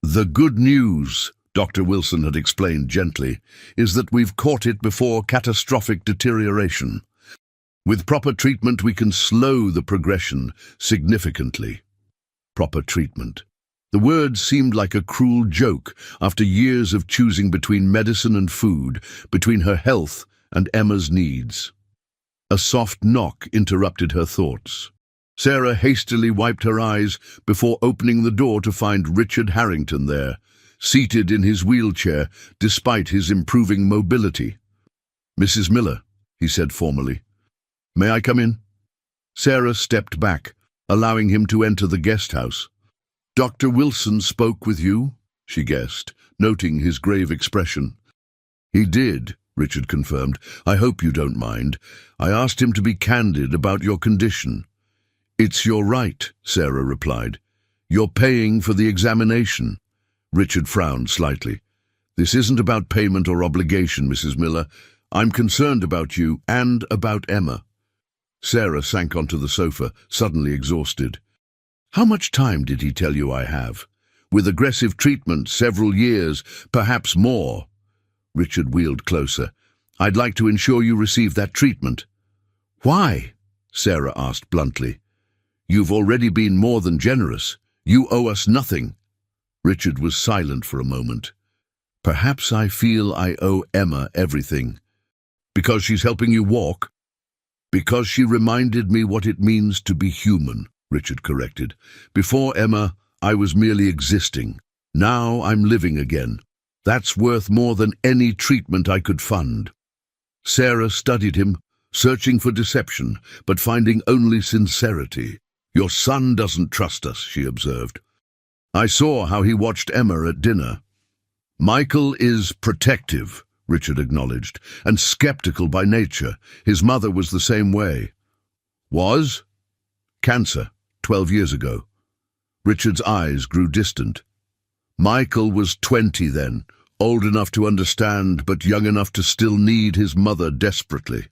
"The good news," Dr. Wilson had explained gently, "is that we've caught it before catastrophic deterioration. With proper treatment, we can slow the progression significantly." Proper treatment. The word seemed like a cruel joke after years of choosing between medicine and food, between her health and Emma's needs. A soft knock interrupted her thoughts. Sarah hastily wiped her eyes before opening the door to find Richard Harrington there, seated in his wheelchair despite his improving mobility. "Mrs. Miller," he said formally. "May I come in?" Sarah stepped back, allowing him to enter the guest house. "Dr. Wilson spoke with you?" she guessed, noting his grave expression. "He did," Richard confirmed. "I hope you don't mind. I asked him to be candid about your condition." "It's your right," Sarah replied. "You're paying for the examination." Richard frowned slightly. "This isn't about payment or obligation, Mrs. Miller. I'm concerned about you and about Emma." Sarah sank onto the sofa, suddenly exhausted. "How much time did he tell you I have?" "With aggressive treatment, several years, perhaps more." Richard wheeled closer. "I'd like to ensure you receive that treatment." "Why?" Sarah asked bluntly. "You've already been more than generous. You owe us nothing." Richard was silent for a moment. "Perhaps I feel I owe Emma everything." "Because she's helping you walk?" "Because she reminded me what it means to be human," Richard corrected. "Before Emma, I was merely existing. Now I'm living again. That's worth more than any treatment I could fund." Sarah studied him, searching for deception, but finding only sincerity. "Your son doesn't trust us," she observed. "I saw how he watched Emma at dinner." "Michael is protective," Richard acknowledged, "and skeptical by nature. His mother was the same way." "Was?" "Cancer, 12 years ago." Richard's eyes grew distant. "Michael was 20 then, old enough to understand, but young enough to still need his mother desperately."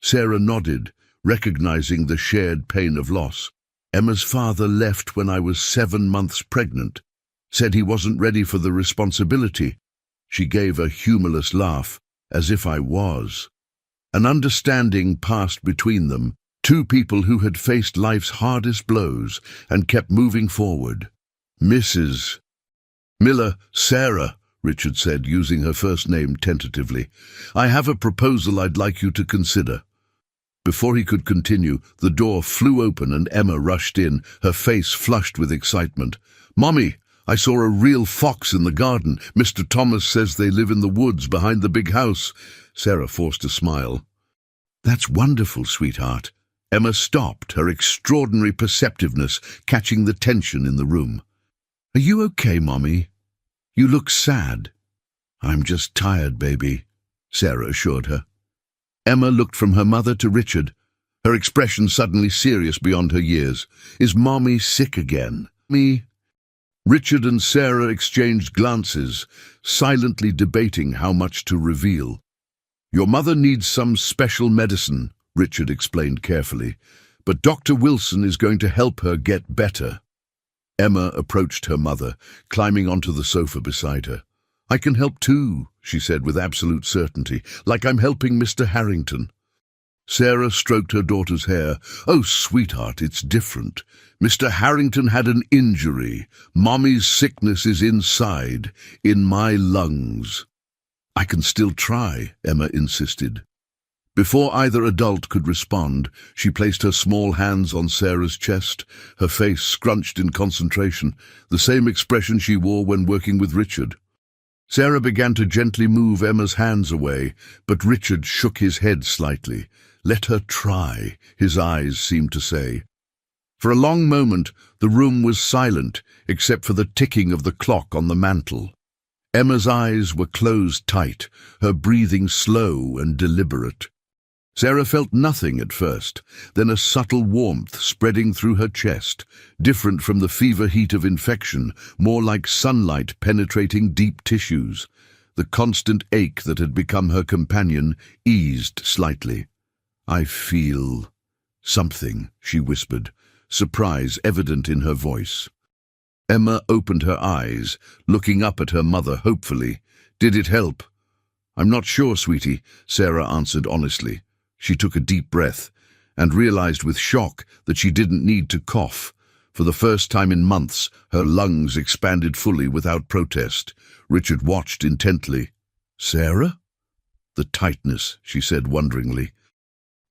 Sarah nodded, recognizing the shared pain of loss. "Emma's father left when I was 7 months pregnant. Said he wasn't ready for the responsibility." She gave a humorless laugh, as if I was. An understanding passed between them, two people who had faced life's hardest blows and kept moving forward. "Mrs. Miller, Sarah," Richard said, using her first name tentatively. "I have a proposal I'd like you to consider." Before he could continue, the door flew open and Emma rushed in, her face flushed with excitement. "Mommy, I saw a real fox in the garden. Mr. Thomas says they live in the woods behind the big house." Sarah forced a smile. "That's wonderful, sweetheart." Emma stopped, her extraordinary perceptiveness catching the tension in the room. "Are you okay, Mommy? You look sad." "I'm just tired, baby," Sarah assured her. Emma looked from her mother to Richard, her expression suddenly serious beyond her years. "Is Mommy sick again?" "Me?" Richard and Sarah exchanged glances, silently debating how much to reveal. "Your mother needs some special medicine," Richard explained carefully, "but Dr. Wilson is going to help her get better." Emma approached her mother, climbing onto the sofa beside her. "I can help too," she said with absolute certainty, "like I'm helping Mr. Harrington." Sarah stroked her daughter's hair. "Oh, sweetheart, it's different. Mr. Harrington had an injury. Mommy's sickness is inside, in my lungs." "I can still try," Emma insisted. Before either adult could respond, she placed her small hands on Sarah's chest, her face scrunched in concentration, the same expression she wore when working with Richard. Sarah began to gently move Emma's hands away, but Richard shook his head slightly. "Let her try," his eyes seemed to say. For a long moment, the room was silent, except for the ticking of the clock on the mantel. Emma's eyes were closed tight, her breathing slow and deliberate. Sarah felt nothing at first, then a subtle warmth spreading through her chest, different from the fever heat of infection, more like sunlight penetrating deep tissues. The constant ache that had become her companion eased slightly. "I feel something," she whispered, surprise evident in her voice. Emma opened her eyes, looking up at her mother hopefully. "Did it help?" "I'm not sure, sweetie," Sarah answered honestly. She took a deep breath and realized with shock that she didn't need to cough. For the first time in months, her lungs expanded fully without protest. Richard watched intently. "Sarah?" "The tightness," she said wonderingly.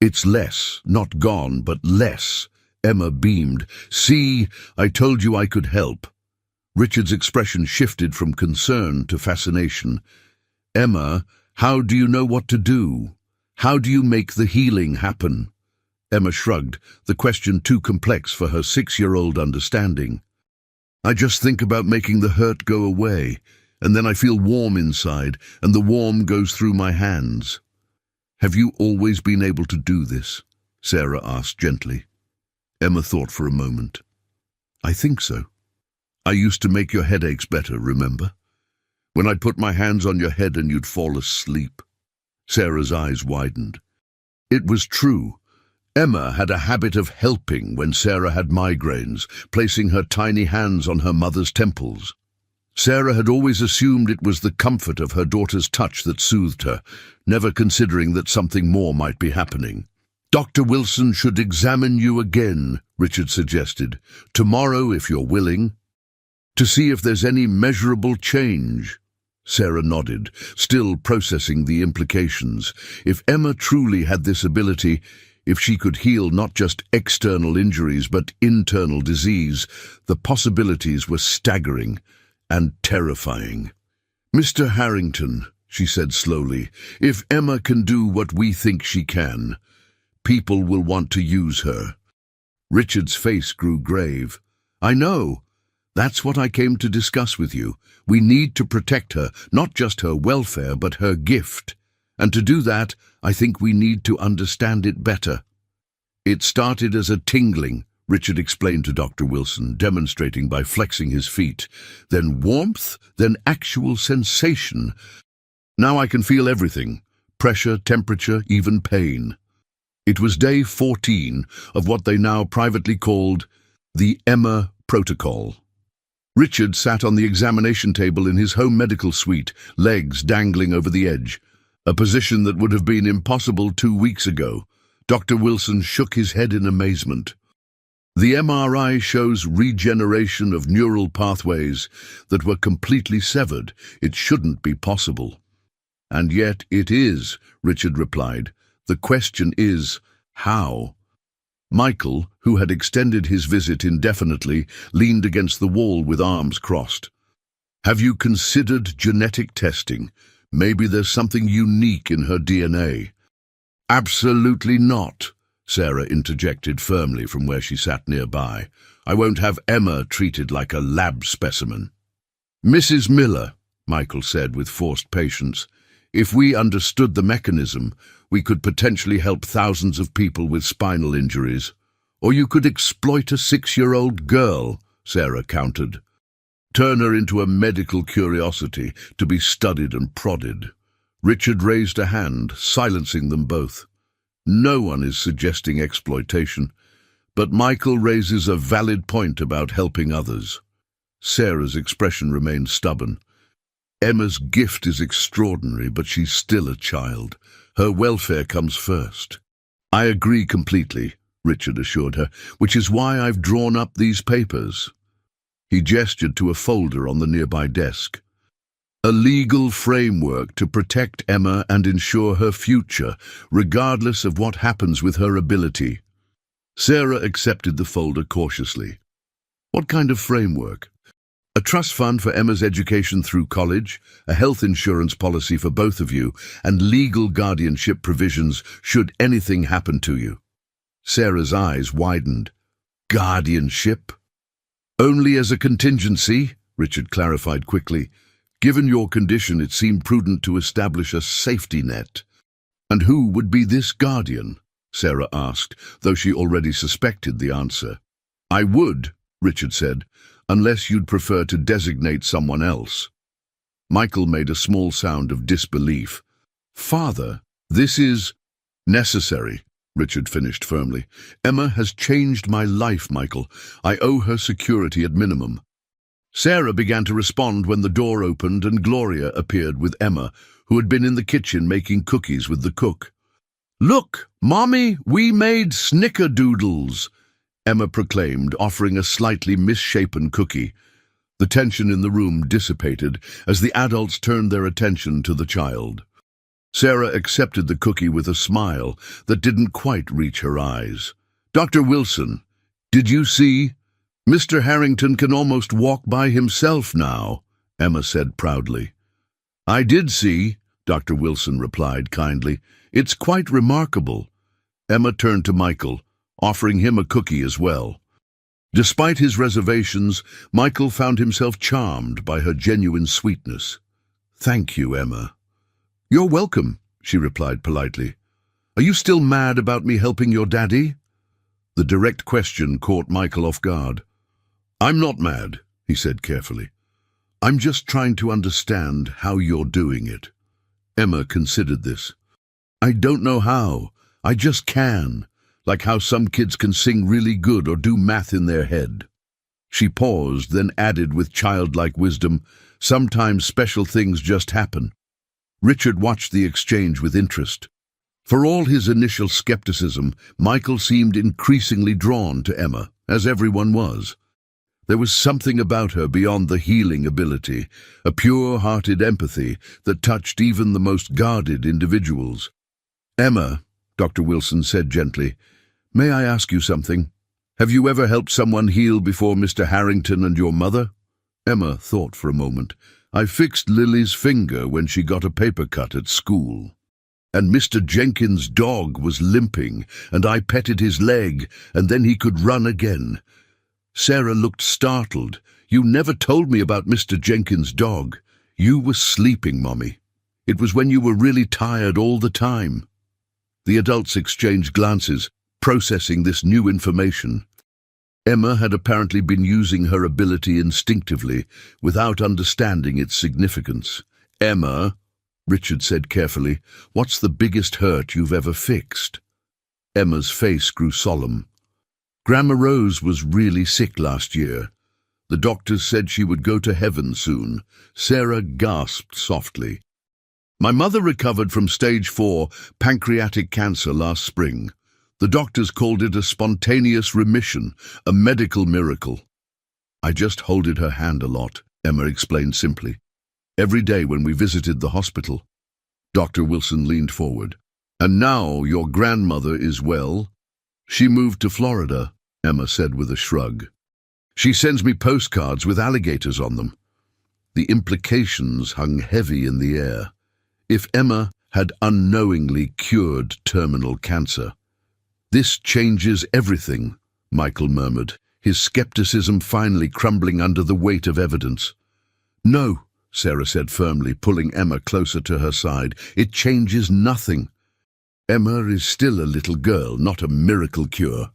"It's less, not gone, but less." Emma beamed. "See, I told you I could help." Richard's expression shifted from concern to fascination. "Emma, how do you know what to do? How do you make the healing happen?" Emma shrugged, the question too complex for her 6-year-old understanding. "I just think about making the hurt go away, and then I feel warm inside, and the warm goes through my hands." "Have you always been able to do this?" Sarah asked gently. Emma thought for a moment. "I think so. I used to make your headaches better, remember? When I'd put my hands on your head and you'd fall asleep." Sarah's eyes widened. It was true. Emma had a habit of helping when Sarah had migraines, placing her tiny hands on her mother's temples. Sarah had always assumed it was the comfort of her daughter's touch that soothed her, never considering that something more might be happening. "Dr. Wilson should examine you again," Richard suggested, "tomorrow if you're willing, to see if there's any measurable change." Sarah nodded, still processing the implications. If Emma truly had this ability, if she could heal not just external injuries but internal disease, the possibilities were staggering and terrifying. "Mr. Harrington," she said slowly, "if Emma can do what we think she can, people will want to use her." Richard's face grew grave. "I know. That's what I came to discuss with you. We need to protect her, not just her welfare, but her gift. And to do that, I think we need to understand it better." "It started as a tingling," Richard explained to Dr. Wilson, demonstrating by flexing his feet. "Then warmth, then actual sensation. Now I can feel everything. Pressure, temperature, even pain." It was day 14 of what they now privately called the Emma Protocol. Richard sat on the examination table in his home medical suite, legs dangling over the edge, a position that would have been impossible 2 weeks ago. Dr. Wilson shook his head in amazement. "The MRI shows regeneration of neural pathways that were completely severed. It shouldn't be possible." "And yet it is," Richard replied. "The question is, how?" Michael, who had extended his visit indefinitely, leaned against the wall with arms crossed. "Have you considered genetic testing? Maybe there's something unique in her DNA." "Absolutely not," Sarah interjected firmly from where she sat nearby. "I won't have Emma treated like a lab specimen." "Mrs. Miller," Michael said with forced patience, "if we understood the mechanism, we could potentially help thousands of people with spinal injuries. Or you could exploit a 6-year-old girl," Sarah countered. "Turn her into a medical curiosity to be studied and prodded." Richard raised a hand, silencing them both. "No one is suggesting exploitation, but Michael raises a valid point about helping others." Sarah's expression remained stubborn. "Emma's gift is extraordinary, but she's still a child. Her welfare comes first." "I agree completely," Richard assured her, "which is why I've drawn up these papers." He gestured to a folder on the nearby desk. "A legal framework to protect Emma and ensure her future, regardless of what happens with her ability." Sarah accepted the folder cautiously. "What kind of framework?" "A trust fund for Emma's education through college, a health insurance policy for both of you, and legal guardianship provisions should anything happen to you." Sarah's eyes widened. "Guardianship?" "Only as a contingency," Richard clarified quickly. "Given your condition, it seemed prudent to establish a safety net." "And who would be this guardian?" Sarah asked, though she already suspected the answer. "I would," Richard said, "unless you'd prefer to designate someone else." Michael made a small sound of disbelief. "Father, this is necessary," Richard finished firmly. "Emma has changed my life, Michael. I owe her security at minimum." Sarah began to respond when the door opened and Gloria appeared with Emma, who had been in the kitchen making cookies with the cook. "Look, Mommy, we made snickerdoodles," Emma proclaimed, offering a slightly misshapen cookie. The tension in the room dissipated as the adults turned their attention to the child. Sarah accepted the cookie with a smile that didn't quite reach her eyes. "Dr. Wilson, did you see? Mr. Harrington can almost walk by himself now," Emma said proudly. "I did see," Dr. Wilson replied kindly. "It's quite remarkable." Emma turned to Michael, offering him a cookie as well. Despite his reservations, Michael found himself charmed by her genuine sweetness. "Thank you, Emma." "You're welcome," she replied politely. "Are you still mad about me helping your daddy?" The direct question caught Michael off guard. "I'm not mad," he said carefully. "I'm just trying to understand how you're doing it." Emma considered this. "I don't know how. I just can. Like how some kids can sing really good or do math in their head." She paused, then added with childlike wisdom, "Sometimes special things just happen." Richard watched the exchange with interest. For all his initial skepticism, Michael seemed increasingly drawn to Emma, as everyone was. There was something about her beyond the healing ability, a pure-hearted empathy that touched even the most guarded individuals. "Emma," Dr. Wilson said gently, "may I ask you something? Have you ever helped someone heal before Mr. Harrington and your mother?" Emma thought for a moment. "I fixed Lily's finger when she got a paper cut at school. And Mr. Jenkins' dog was limping, and I petted his leg, and then he could run again." Sarah looked startled. "You never told me about Mr. Jenkins' dog. You were sleeping, Mommy. It was when you were really tired all the time." The adults exchanged glances, processing this new information. Emma had apparently been using her ability instinctively, without understanding its significance. "Emma," Richard said carefully, "what's the biggest hurt you've ever fixed?" Emma's face grew solemn. "Grandma Rose was really sick last year. The doctors said she would go to heaven soon." Sarah gasped softly. "My mother recovered from stage 4 pancreatic cancer last spring. The doctors called it a spontaneous remission, a medical miracle. I just holded her hand a lot," Emma explained simply. "Every day when we visited the hospital." Dr. Wilson leaned forward. "And now your grandmother is well?" "She moved to Florida," Emma said with a shrug. "She sends me postcards with alligators on them." The implications hung heavy in the air. If Emma had unknowingly cured terminal cancer. "This changes everything," Michael murmured, his skepticism finally crumbling under the weight of evidence. "No," Sarah said firmly, pulling Emma closer to her side. "It changes nothing. Emma is still a little girl, not a miracle cure."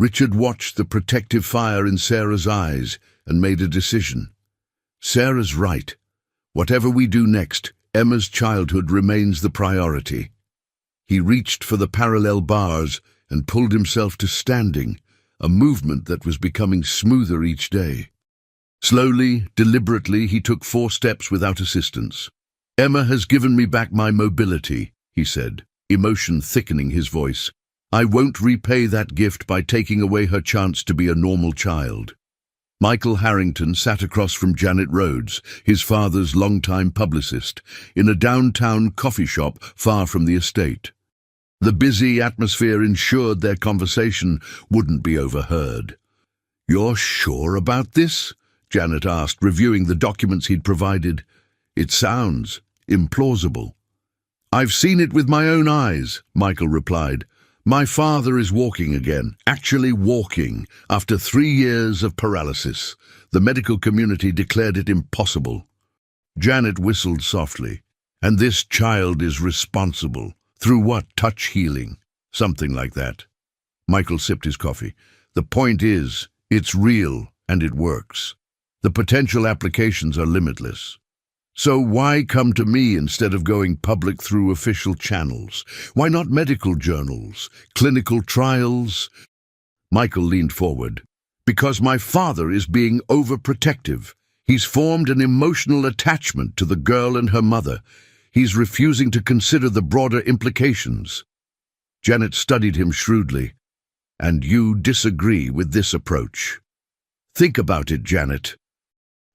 Richard watched the protective fire in Sarah's eyes and made a decision. Sarah's right. Whatever we do next, Emma's childhood remains the priority. He reached for the parallel bars and pulled himself to standing, a movement that was becoming smoother each day. Slowly, deliberately, he took 4 steps without assistance. "Emma has given me back my mobility," he said, emotion thickening his voice. "I won't repay that gift by taking away her chance to be a normal child." Michael Harrington sat across from Janet Rhodes, his father's longtime publicist, in a downtown coffee shop far from the estate. The busy atmosphere ensured their conversation wouldn't be overheard. "You're sure about this?" Janet asked, reviewing the documents he'd provided. "It sounds implausible." "I've seen it with my own eyes," Michael replied. "My father is walking again, actually walking, after 3 years of paralysis. The medical community declared it impossible." Janet whistled softly. "And this child is responsible. Through what? Touch healing? Something like that." Michael sipped his coffee. "The point is, it's real and it works. The potential applications are limitless." So why come to me instead of going public through official channels? Why not medical journals, clinical trials? Michael leaned forward. Because my father is being overprotective. He's formed an emotional attachment to the girl and her mother. He's refusing to consider the broader implications. Janet studied him shrewdly. And you disagree with this approach. Think about it, Janet.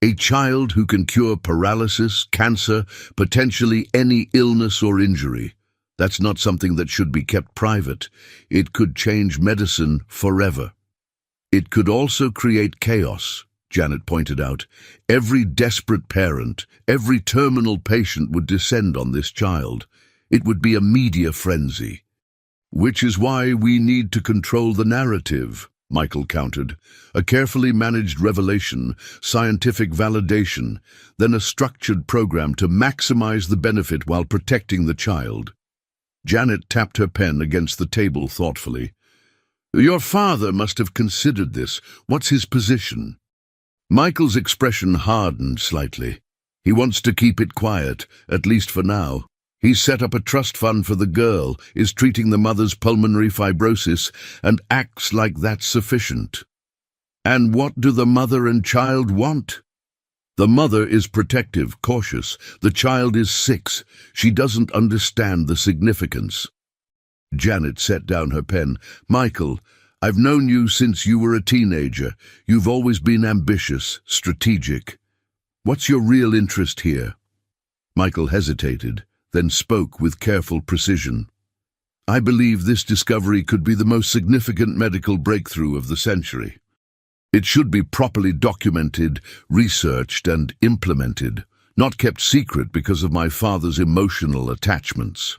A child who can cure paralysis, cancer, potentially any illness or injury. That's not something that should be kept private. It could change medicine forever. It could also create chaos, Janet pointed out. Every desperate parent, every terminal patient would descend on this child. It would be a media frenzy. Which is why we need to control the narrative, Michael countered. A carefully managed revelation, scientific validation, then a structured program to maximize the benefit while protecting the child. Janet tapped her pen against the table thoughtfully. Your father must have considered this. What's his position? Michael's expression hardened slightly. He wants to keep it quiet, at least for now. He's set up a trust fund for the girl, is treating the mother's pulmonary fibrosis, and acts like that's sufficient. And what do the mother and child want? The mother is protective, cautious. The child is 6. She doesn't understand the significance. Janet set down her pen. Michael, I've known you since you were a teenager. You've always been ambitious, strategic. What's your real interest here? Michael hesitated, then spoke with careful precision. I believe this discovery could be the most significant medical breakthrough of the century. It should be properly documented, researched, and implemented, not kept secret because of my father's emotional attachments.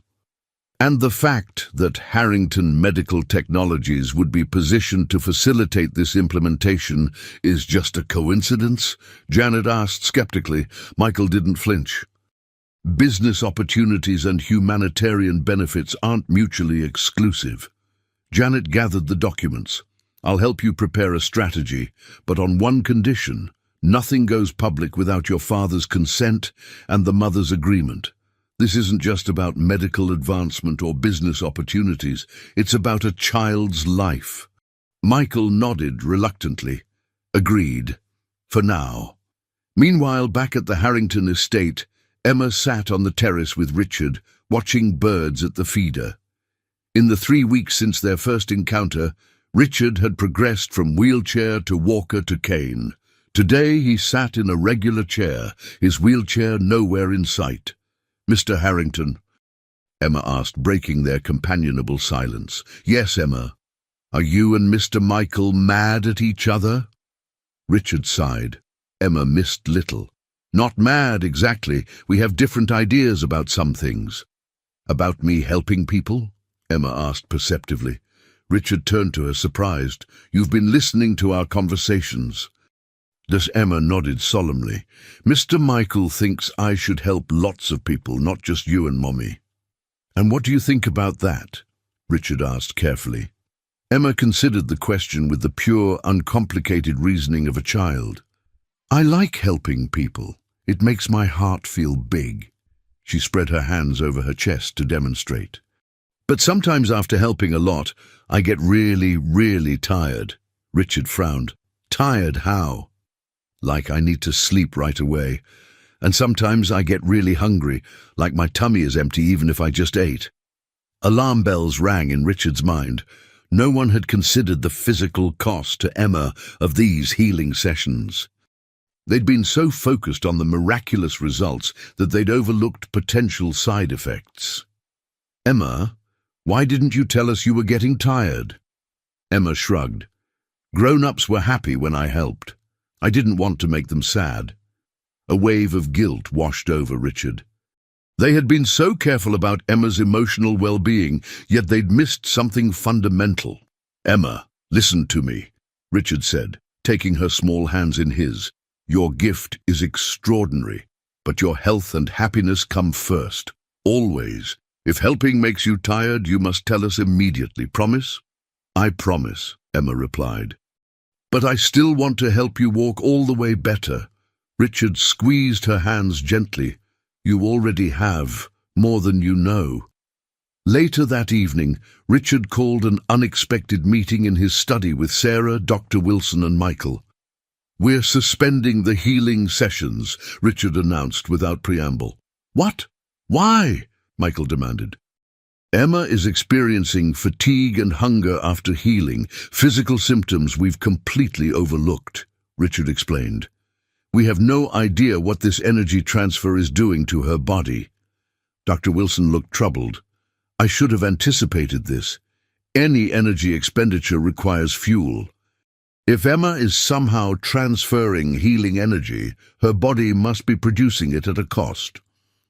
And the fact that Harrington Medical Technologies would be positioned to facilitate this implementation is just a coincidence? Janet asked skeptically. Michael didn't flinch. Business opportunities and humanitarian benefits aren't mutually exclusive. Janet gathered the documents. I'll help you prepare a strategy, but on one condition. Nothing goes public without your father's consent and the mother's agreement. This isn't just about medical advancement or business opportunities. It's about a child's life. Michael nodded reluctantly. Agreed. For now. Meanwhile, back at the Harrington estate, Emma sat on the terrace with Richard, watching birds at the feeder. In the 3 weeks since their first encounter, Richard had progressed from wheelchair to walker to cane. Today he sat in a regular chair, his wheelchair nowhere in sight. Mr. Harrington, Emma asked, breaking their companionable silence. Yes, Emma. Are you and Mr. Michael mad at each other? Richard sighed. Emma missed little. Not mad, exactly. We have different ideas about some things. About me helping people? Emma asked perceptively. Richard turned to her, surprised. You've been listening to our conversations. Emma nodded solemnly. Mr. Michael thinks I should help lots of people, not just you and Mommy. And what do you think about that? Richard asked carefully. Emma considered the question with the pure, uncomplicated reasoning of a child. I like helping people. It makes my heart feel big. She spread her hands over her chest to demonstrate. But sometimes after helping a lot, I get really, really tired. Richard frowned. Tired how? Like I need to sleep right away. And sometimes I get really hungry, like my tummy is empty even if I just ate. Alarm bells rang in Richard's mind. No one had considered the physical cost to Emma of these healing sessions. They'd been so focused on the miraculous results that they'd overlooked potential side effects. Emma, why didn't you tell us you were getting tired? Emma shrugged. Grown-ups were happy when I helped. I didn't want to make them sad. A wave of guilt washed over Richard. They had been so careful about Emma's emotional well-being, yet they'd missed something fundamental. Emma, listen to me, Richard said, taking her small hands in his. Your gift is extraordinary, but your health and happiness come first, always. If helping makes you tired, you must tell us immediately. Promise? I promise, Emma replied. But I still want to help you walk all the way better. Richard squeezed her hands gently. You already have, more than you know. Later that evening, Richard called an unexpected meeting in his study with Sarah, Dr. Wilson and Michael. We're suspending the healing sessions, Richard announced without preamble. What? Why? Michael demanded. Emma is experiencing fatigue and hunger after healing, physical symptoms we've completely overlooked, Richard explained. We have no idea what this energy transfer is doing to her body. Dr. Wilson looked troubled. I should have anticipated this. Any energy expenditure requires fuel. If Emma is somehow transferring healing energy, her body must be producing it at a cost.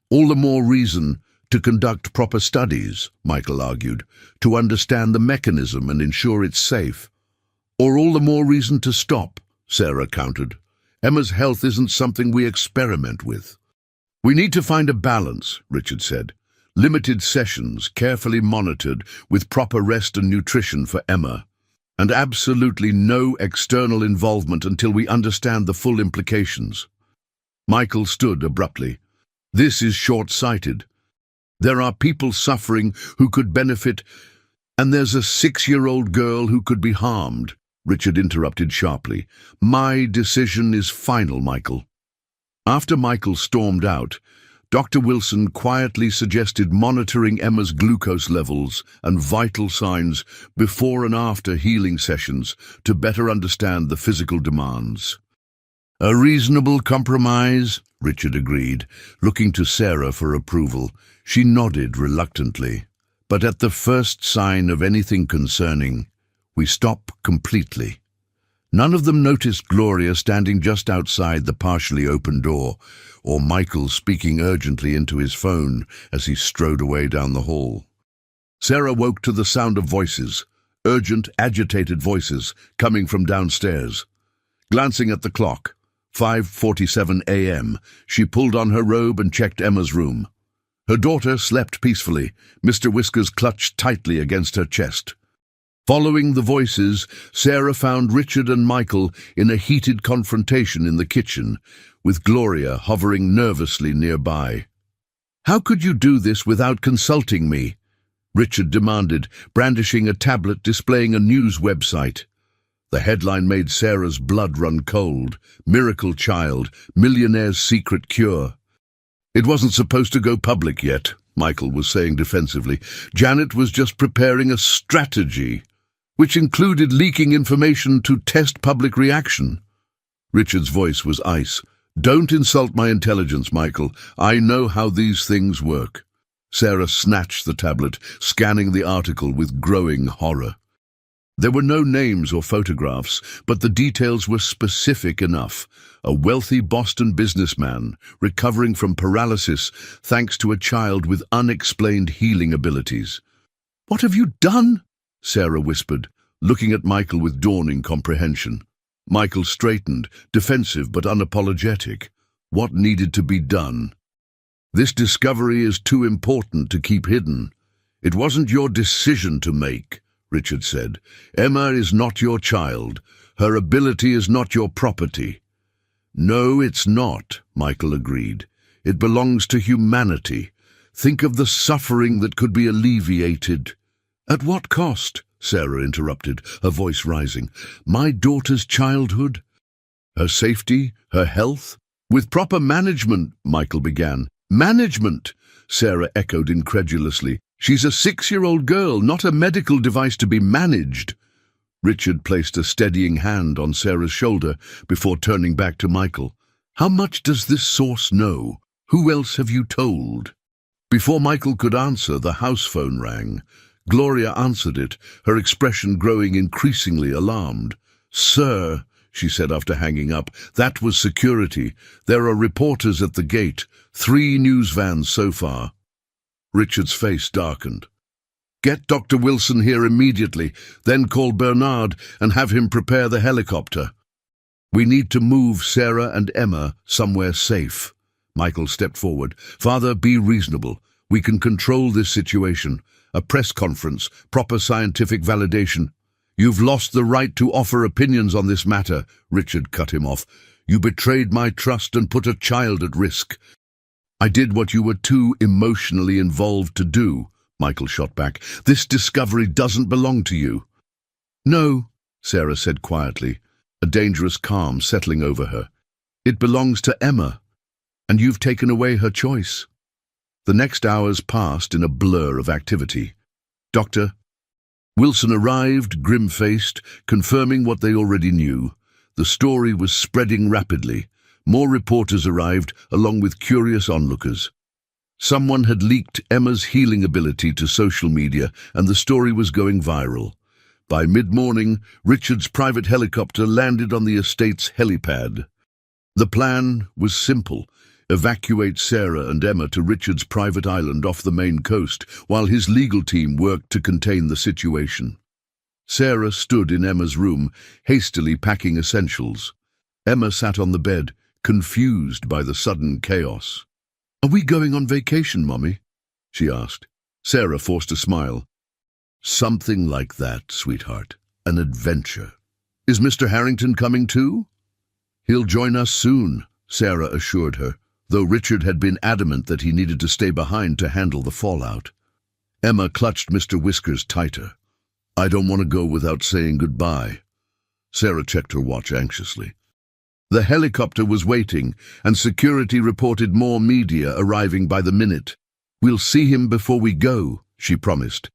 All the more reason to conduct proper studies, Michael argued, to understand the mechanism and ensure it's safe. Or all the more reason to stop, Sarah countered. Emma's health isn't something we experiment with. We need to find a balance, Richard said. Limited sessions, carefully monitored, with proper rest and nutrition for Emma. And absolutely no external involvement until we understand the full implications. Michael stood abruptly. This is short-sighted. There are people suffering who could benefit, and there's a 6-year-old girl who could be harmed, Richard interrupted sharply. My decision is final, Michael. After Michael stormed out, Dr. Wilson quietly suggested monitoring Emma's glucose levels and vital signs before and after healing sessions to better understand the physical demands. A reasonable compromise, Richard agreed, looking to Sarah for approval. She nodded reluctantly. But at the first sign of anything concerning, we stop completely. None of them noticed Gloria standing just outside the partially open door, or Michael speaking urgently into his phone as he strode away down the hall. Sarah woke to the sound of voices, urgent, agitated voices, coming from downstairs. Glancing at the clock, 5:47 a.m., she pulled on her robe and checked Emma's room. Her daughter slept peacefully, Mr. Whiskers clutched tightly against her chest. Following the voices, Sarah found Richard and Michael in a heated confrontation in the kitchen, with Gloria hovering nervously nearby. How could you do this without consulting me? Richard demanded, brandishing a tablet displaying a news website. The headline made Sarah's blood run cold. Miracle child, millionaire's secret cure. It wasn't supposed to go public yet, Michael was saying defensively. Janet was just preparing a strategy, which included leaking information to test public reaction. Richard's voice was ice. Don't insult my intelligence, Michael. I know how these things work. Sarah snatched the tablet, scanning the article with growing horror. There were no names or photographs, but the details were specific enough. A wealthy Boston businessman, recovering from paralysis thanks to a child with unexplained healing abilities. What have you done? Sarah whispered, looking at Michael with dawning comprehension. Michael straightened, defensive but unapologetic. What needed to be done? This discovery is too important to keep hidden. It wasn't your decision to make, Richard said. Emma is not your child. Her ability is not your property. No, it's not, Michael agreed. It belongs to humanity. Think of the suffering that could be alleviated. At what cost? Sarah interrupted, her voice rising. My daughter's childhood? Her safety? Her health? With proper management, Michael began. Management? Sarah echoed incredulously. She's a 6-year-old girl, not a medical device to be managed. Richard placed a steadying hand on Sarah's shoulder before turning back to Michael. How much does this source know? Who else have you told? Before Michael could answer, the house phone rang. Gloria answered it, her expression growing increasingly alarmed. Sir, she said after hanging up, that was security. There are reporters at the gate. 3 news vans so far. Richard's face darkened. Get Dr. Wilson here immediately, then call Bernard and have him prepare the helicopter. We need to move Sarah and Emma somewhere safe. Michael stepped forward. Father, be reasonable. We can control this situation. A press conference, proper scientific validation. You've lost the right to offer opinions on this matter, Richard cut him off. You betrayed my trust and put a child at risk. I did what you were too emotionally involved to do, Michael shot back. This discovery doesn't belong to you. No, Sarah said quietly, a dangerous calm settling over her. It belongs to Emma, and you've taken away her choice. The next hours passed in a blur of activity. Doctor Wilson arrived, grim-faced, confirming what they already knew. The story was spreading rapidly. More reporters arrived, along with curious onlookers. Someone had leaked Emma's healing ability to social media, and the story was going viral. By mid-morning, Richard's private helicopter landed on the estate's helipad. The plan was simple: evacuate Sarah and Emma to Richard's private island off the main coast, while his legal team worked to contain the situation. Sarah stood in Emma's room, hastily packing essentials. Emma sat on the bed, confused by the sudden chaos. "Are we going on vacation, Mommy?" she asked. Sarah forced a smile. "Something like that, sweetheart. An adventure. Is Mr. Harrington coming too?" "He'll join us soon," Sarah assured her, though Richard had been adamant that he needed to stay behind to handle the fallout. Emma clutched Mr. Whiskers tighter. "I don't want to go without saying goodbye." Sarah checked her watch anxiously. The helicopter was waiting, and security reported more media arriving by the minute. "We'll see him before we go," she promised.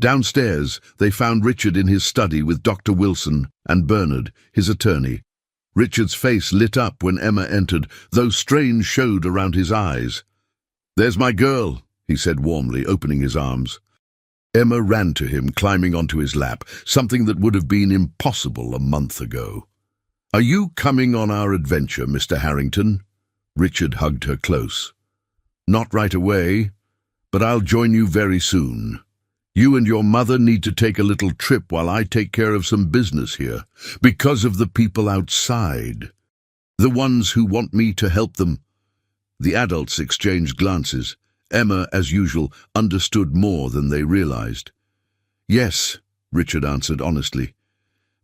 Downstairs, they found Richard in his study with Dr. Wilson and Bernard, his attorney. Richard's face lit up when Emma entered, though strain showed around his eyes. "There's my girl," he said warmly, opening his arms. Emma ran to him, climbing onto his lap, something that would have been impossible a month ago. "Are you coming on our adventure, Mr. Harrington?" Richard hugged her close. "Not right away, but I'll join you very soon. You and your mother need to take a little trip while I take care of some business here, because of the people outside. The ones who want me to help them." The adults exchanged glances. Emma, as usual, understood more than they realized. "Yes," Richard answered honestly.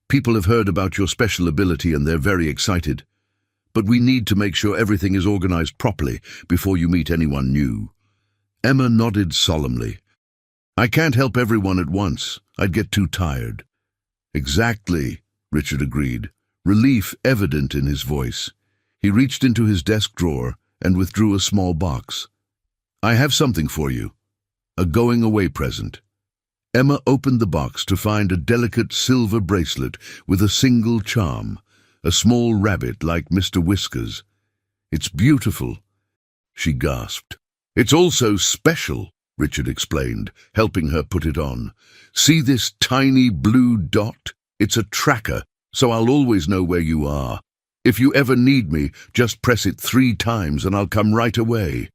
"People have heard about your special ability and they're very excited. But we need to make sure everything is organized properly before you meet anyone new." Emma nodded solemnly. "I can't help everyone at once. I'd get too tired." "Exactly," Richard agreed, relief evident in his voice. He reached into his desk drawer and withdrew a small box. "I have something for you. A going-away present." Emma opened the box to find a delicate silver bracelet with a single charm, a small rabbit like Mr. Whiskers. "It's beautiful," she gasped. "It's also special," Richard explained, helping her put it on. "See this tiny blue dot? It's a tracker, so I'll always know where you are. If you ever need me, just press it 3 times and I'll come right away."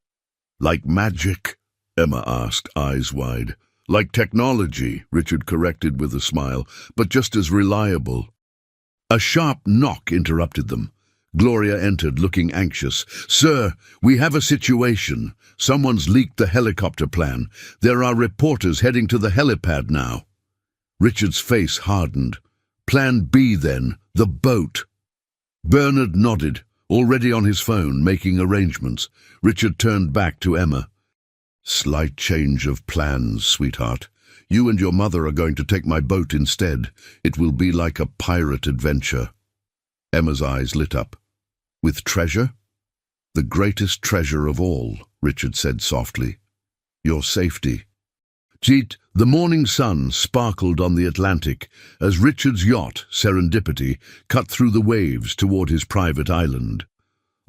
"Like magic?" Emma asked, eyes wide. "Like technology," Richard corrected with a smile, "but just as reliable." A sharp knock interrupted them. Gloria entered, looking anxious. "Sir, we have a situation. Someone's leaked the helicopter plan. There are reporters heading to the helipad now." Richard's face hardened. "Plan B, then. The boat." Bernard nodded, already on his phone, making arrangements. Richard turned back to Emma. "Slight change of plans, sweetheart. You and your mother are going to take my boat instead. It will be like a pirate adventure." Emma's eyes lit up. "With treasure?" "The greatest treasure of all," Richard said softly. "Your safety." Jeet, the morning sun sparkled on the Atlantic as Richard's yacht, Serendipity, cut through the waves toward his private island.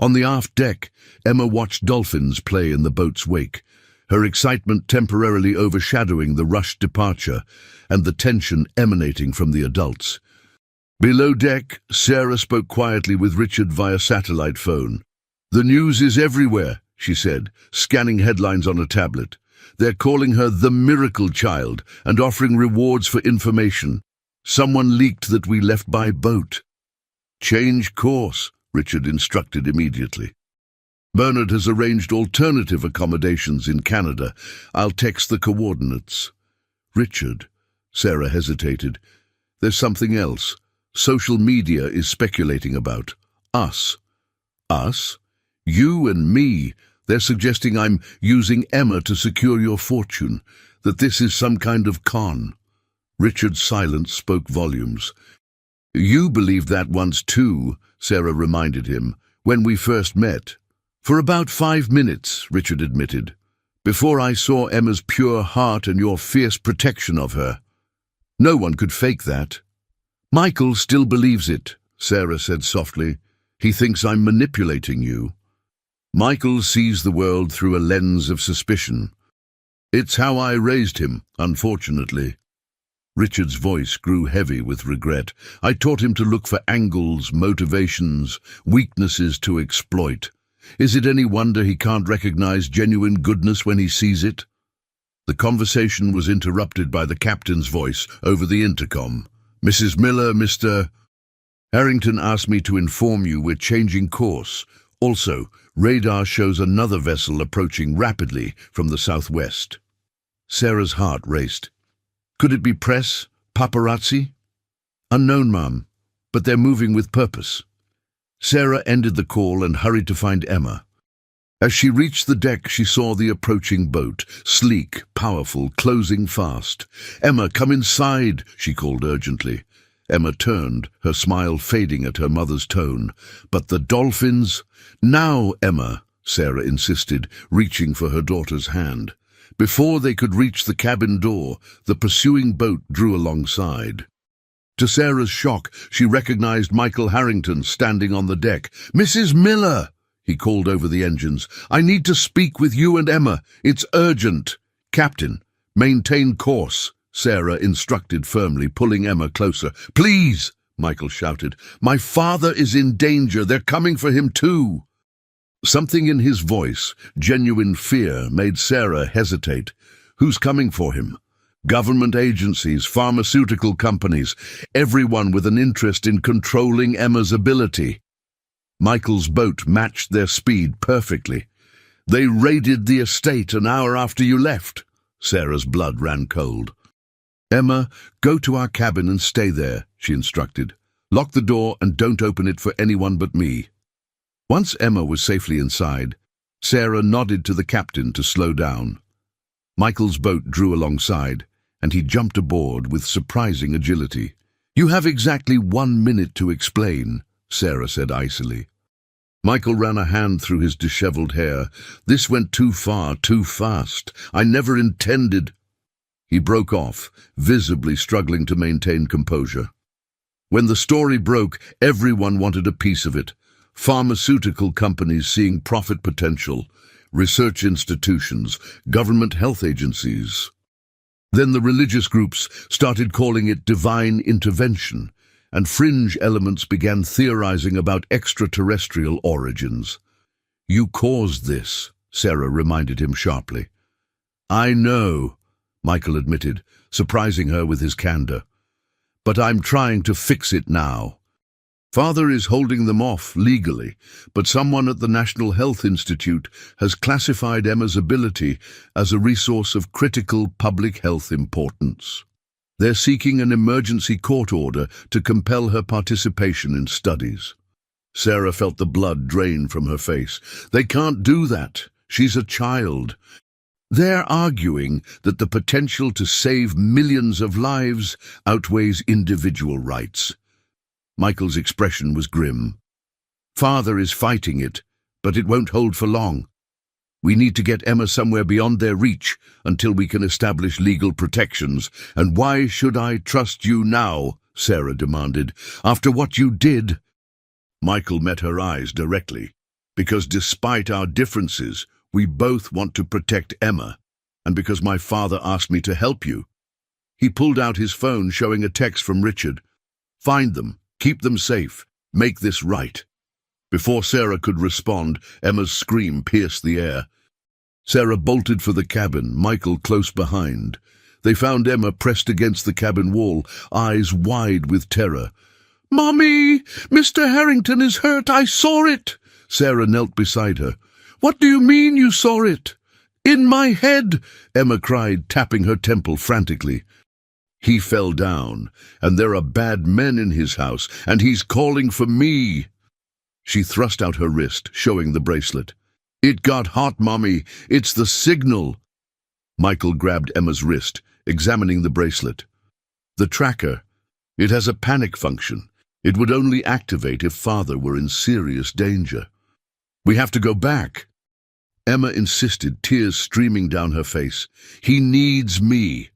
On the aft deck, Emma watched dolphins play in the boat's wake, her excitement temporarily overshadowing the rushed departure and the tension emanating from the adults. Below deck, Sarah spoke quietly with Richard via satellite phone. "The news is everywhere," she said, scanning headlines on a tablet. "They're calling her the miracle child and offering rewards for information. Someone leaked that we left by boat." "Change course," Richard instructed immediately. "Bernard has arranged alternative accommodations in Canada. I'll text the coordinates." "Richard," Sarah hesitated. "There's something else. Social media is speculating about us. Us? You and me. They're suggesting I'm using Emma to secure your fortune, that this is some kind of con. Richard's silence spoke volumes. You believed that once too, Sarah reminded him, when we first met. For about 5 minutes, Richard admitted, before I saw Emma's pure heart and your fierce protection of her. No one could fake that. Michael still believes it, Sarah said softly. He thinks I'm manipulating you. Michael sees the world through a lens of suspicion. It's how I raised him, unfortunately. Richard's voice grew heavy with regret. I taught him to look for angles, motivations, weaknesses to exploit. Is it any wonder he can't recognize genuine goodness when he sees it? The conversation was interrupted by the captain's voice over the intercom. Mrs. Miller, Mr. Harrington asked me to inform you we're changing course. Also, radar shows another vessel approaching rapidly from the southwest. Sarah's heart raced. Could it be press? Paparazzi? Unknown, ma'am, but they're moving with purpose. Sarah ended the call and hurried to find Emma. As she reached the deck, she saw the approaching boat, sleek, powerful, closing fast. Emma, come inside, she called urgently. Emma turned, her smile fading at her mother's tone. But the dolphins? Now, Emma, Sarah insisted, reaching for her daughter's hand. Before they could reach the cabin door, the pursuing boat drew alongside. To Sarah's shock, she recognized Michael Harrington standing on the deck. Mrs. Miller, he called over the engines. I need to speak with you and Emma. It's urgent. Captain, maintain course, Sarah instructed firmly, pulling Emma closer. Please, Michael shouted. My father is in danger. They're coming for him too. Something in his voice, genuine fear, made Sarah hesitate. Who's coming for him? Government agencies, pharmaceutical companies, everyone with an interest in controlling Emma's ability. Michael's boat matched their speed perfectly. They raided the estate an hour after you left. Sarah's blood ran cold. Emma, go to our cabin and stay there, she instructed. Lock the door and don't open it for anyone but me. Once Emma was safely inside, Sarah nodded to the captain to slow down. Michael's boat drew alongside, and he jumped aboard with surprising agility. You have exactly 1 minute to explain, Sarah said icily. Michael ran a hand through his disheveled hair. This went too far, too fast. I never intended... He broke off, visibly struggling to maintain composure. When the story broke, everyone wanted a piece of it. Pharmaceutical companies seeing profit potential, research institutions, government health agencies. Then the religious groups started calling it divine intervention, and fringe elements began theorizing about extraterrestrial origins. You caused this, Sarah reminded him sharply. I know, Michael admitted, surprising her with his candor. But I'm trying to fix it now. Father is holding them off legally, but someone at the National Health Institute has classified Emma's ability as a resource of critical public health importance. They're seeking an emergency court order to compel her participation in studies. Sarah felt the blood drain from her face. They can't do that. She's a child. They're arguing that the potential to save millions of lives outweighs individual rights. Michael's expression was grim. Father is fighting it, but it won't hold for long. We need to get Emma somewhere beyond their reach until we can establish legal protections. And why should I trust you now? Sarah demanded. After what you did? Michael met her eyes directly. Because despite our differences, we both want to protect Emma. And because my father asked me to help you. He pulled out his phone, showing a text from Richard. Find them. Keep them safe. Make this right. Before Sarah could respond, Emma's scream pierced the air. Sarah bolted for the cabin, Michael close behind. They found Emma pressed against the cabin wall, eyes wide with terror. Mommy! Mr. Harrington is hurt. I saw it! Sarah knelt beside her. What do you mean you saw it? In my head! Emma cried, tapping her temple frantically. He fell down, and there are bad men in his house, and he's calling for me. She thrust out her wrist, showing the bracelet. "It got hot, Mommy. It's the signal." Michael grabbed Emma's wrist, examining the bracelet. "The tracker. It has a panic function. It would only activate if Father were in serious danger. We have to go back." Emma insisted, tears streaming down her face. "He needs me."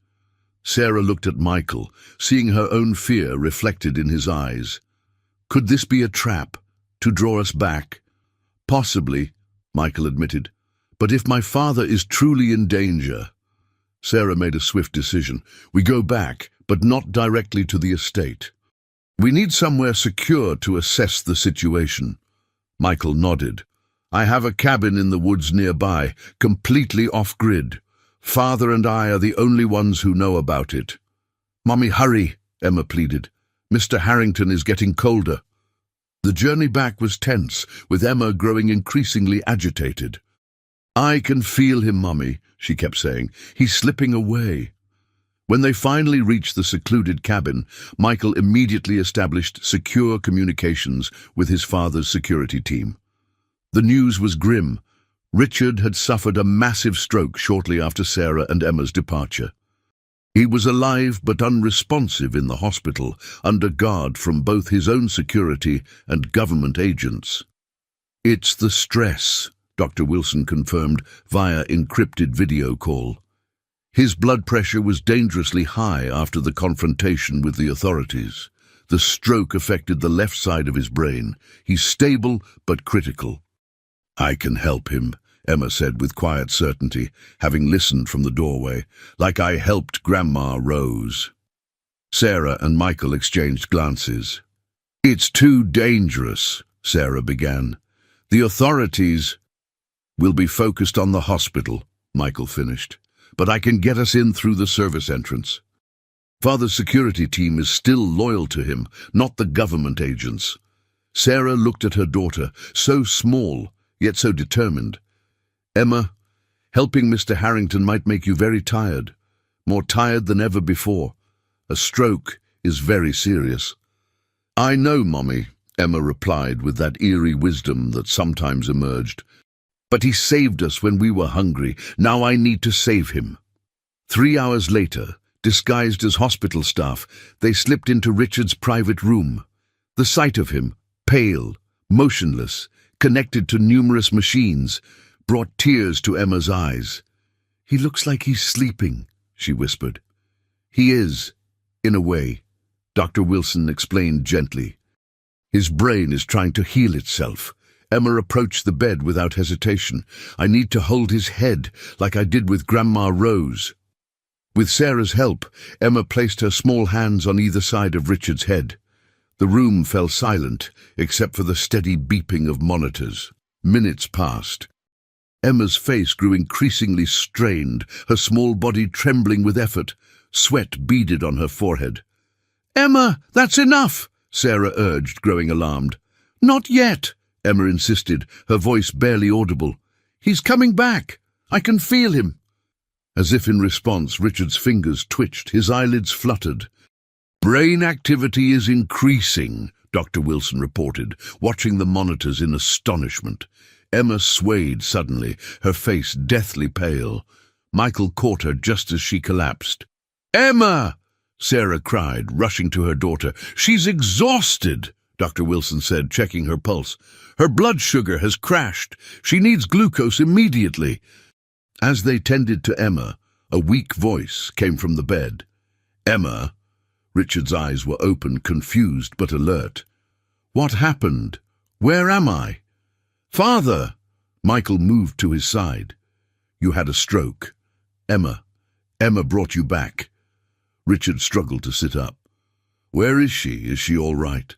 Sarah looked at Michael, seeing her own fear reflected in his eyes. "Could this be a trap, to draw us back?" "Possibly," Michael admitted. "But if my father is truly in danger—" Sarah made a swift decision. "We go back, but not directly to the estate. We need somewhere secure to assess the situation." Michael nodded. "I have a cabin in the woods nearby, completely off-grid. Father and I are the only ones who know about it." "Mommy, hurry," Emma pleaded. "Mr. Harrington is getting colder." The journey back was tense, with Emma growing increasingly agitated. "I can feel him, Mommy," she kept saying. "He's slipping away." When they finally reached the secluded cabin, Michael immediately established secure communications with his father's security team. The news was grim. Richard had suffered a massive stroke shortly after Sarah and Emma's departure. He was alive but unresponsive in the hospital, under guard from both his own security and government agents. "It's the stress," Dr. Wilson confirmed via encrypted video call. His blood pressure was dangerously high after the confrontation with the authorities. The stroke affected the left side of his brain. He's stable but critical. "I can help him," Emma said with quiet certainty, having listened from the doorway, "like I helped Grandma Rose." Sarah and Michael exchanged glances. "It's too dangerous," Sarah began. "The authorities—" "Will be focused on the hospital," Michael finished. "But I can get us in through the service entrance. Father's security team is still loyal to him, not the government agents." Sarah looked at her daughter, so small, yet so determined. "Emma, helping Mr. Harrington might make you very tired, more tired than ever before. A stroke is very serious." "I know, Mommy," Emma replied with that eerie wisdom that sometimes emerged. "But he saved us when we were hungry. Now I need to save him." 3 hours later, disguised as hospital staff, they slipped into Richard's private room. The sight of him, pale, motionless, connected to numerous machines, brought tears to Emma's eyes. "He looks like he's sleeping," she whispered. "He is, in a way," Dr. Wilson explained gently. "His brain is trying to heal itself." Emma approached the bed without hesitation. "I need to hold his head, like I did with Grandma Rose." With Sarah's help, Emma placed her small hands on either side of Richard's head. The room fell silent, except for the steady beeping of monitors. Minutes passed. Emma's face grew increasingly strained, her small body trembling with effort. Sweat beaded on her forehead. "Emma, that's enough," Sarah urged, growing alarmed. "Not yet," Emma insisted, her voice barely audible. "He's coming back. I can feel him." As if in response, Richard's fingers twitched, his eyelids fluttered. "Brain activity is increasing," Dr. Wilson reported, watching the monitors in astonishment. Emma swayed suddenly, her face deathly pale. Michael caught her just as she collapsed. "Emma!" Sarah cried, rushing to her daughter. "She's exhausted," Dr. Wilson said, checking her pulse. "Her blood sugar has crashed. She needs glucose immediately." As they tended to Emma, a weak voice came from the bed. "Emma?" Richard's eyes were open, confused but alert. "What happened? Where am I?" "Father!" Michael moved to his side. "You had a stroke. Emma brought you back." Richard struggled to sit up. "Where is she? Is she all right?"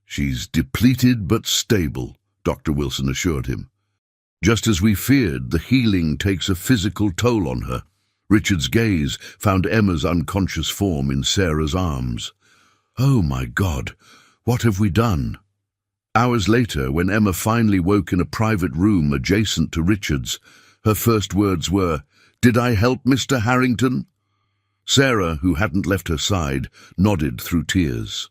"She's depleted but stable," Dr. Wilson assured him. "Just as we feared, the healing takes a physical toll on her." Richard's gaze found Emma's unconscious form in Sarah's arms. "Oh my God, what have we done?" Hours later, when Emma finally woke in a private room adjacent to Richard's, her first words were, "Did I help Mr. Harrington?" Sarah, who hadn't left her side, nodded through tears.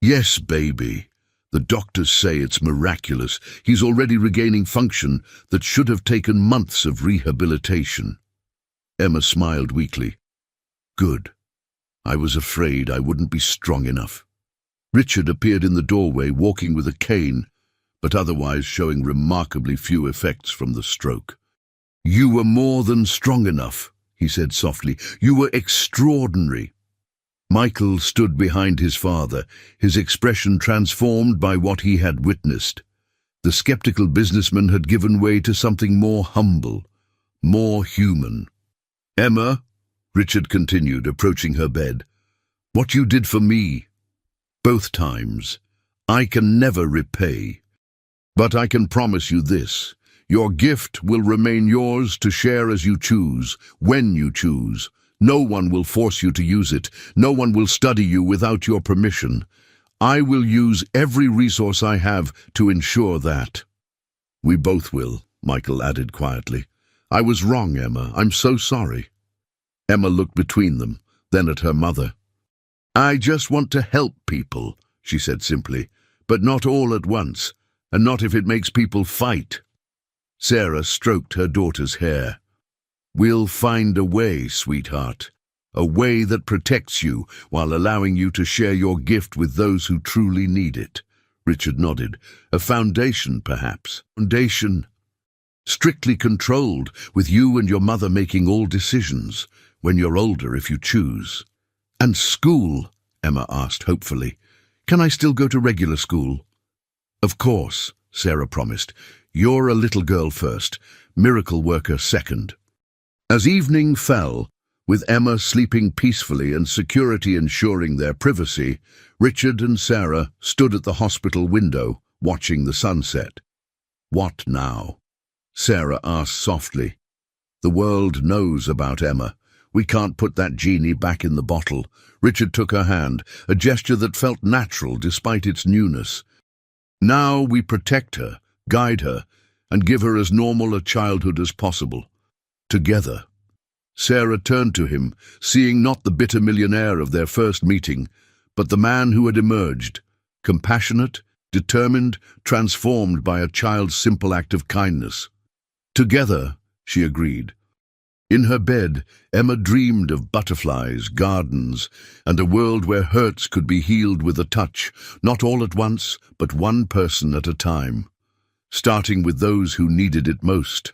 "Yes, baby. The doctors say it's miraculous. He's already regaining function that should have taken months of rehabilitation. Emma smiled weakly. Good. I was afraid I wouldn't be strong enough. Richard appeared in the doorway, walking with a cane, but otherwise showing remarkably few effects from the stroke. You were more than strong enough, he said softly. You were extraordinary. Michael stood behind his father, his expression transformed by what he had witnessed. The skeptical businessman had given way to something more humble, more human. Emma, Richard continued, approaching her bed, what you did for me, both times, I can never repay. But I can promise you this, your gift will remain yours to share as you choose, when you choose. No one will force you to use it. No one will study you without your permission. I will use every resource I have to ensure that. We both will, Michael added quietly. I was wrong, Emma. I'm so sorry. Emma looked between them, then at her mother. I just want to help people, she said simply, but not all at once, and not if it makes people fight. Sarah stroked her daughter's hair. We'll find a way, sweetheart, a way that protects you while allowing you to share your gift with those who truly need it. Richard nodded. A foundation, perhaps. Foundation. Strictly controlled, with you and your mother making all decisions, when you're older if you choose. And school, Emma asked hopefully. Can I still go to regular school? Of course, Sarah promised. You're a little girl first, miracle worker second. As evening fell, with Emma sleeping peacefully and security ensuring their privacy, Richard and Sarah stood at the hospital window, watching the sunset. What now? Sarah asked softly. The world knows about Emma. We can't put that genie back in the bottle. Richard took her hand, a gesture that felt natural despite its newness. Now we protect her, guide her, and give her as normal a childhood as possible. Together. Sarah turned to him, seeing not the bitter millionaire of their first meeting, but the man who had emerged, compassionate, determined, transformed by a child's simple act of kindness. Together, she agreed. In her bed, Emma dreamed of butterflies, gardens, and a world where hurts could be healed with a touch, not all at once, but one person at a time, starting with those who needed it most.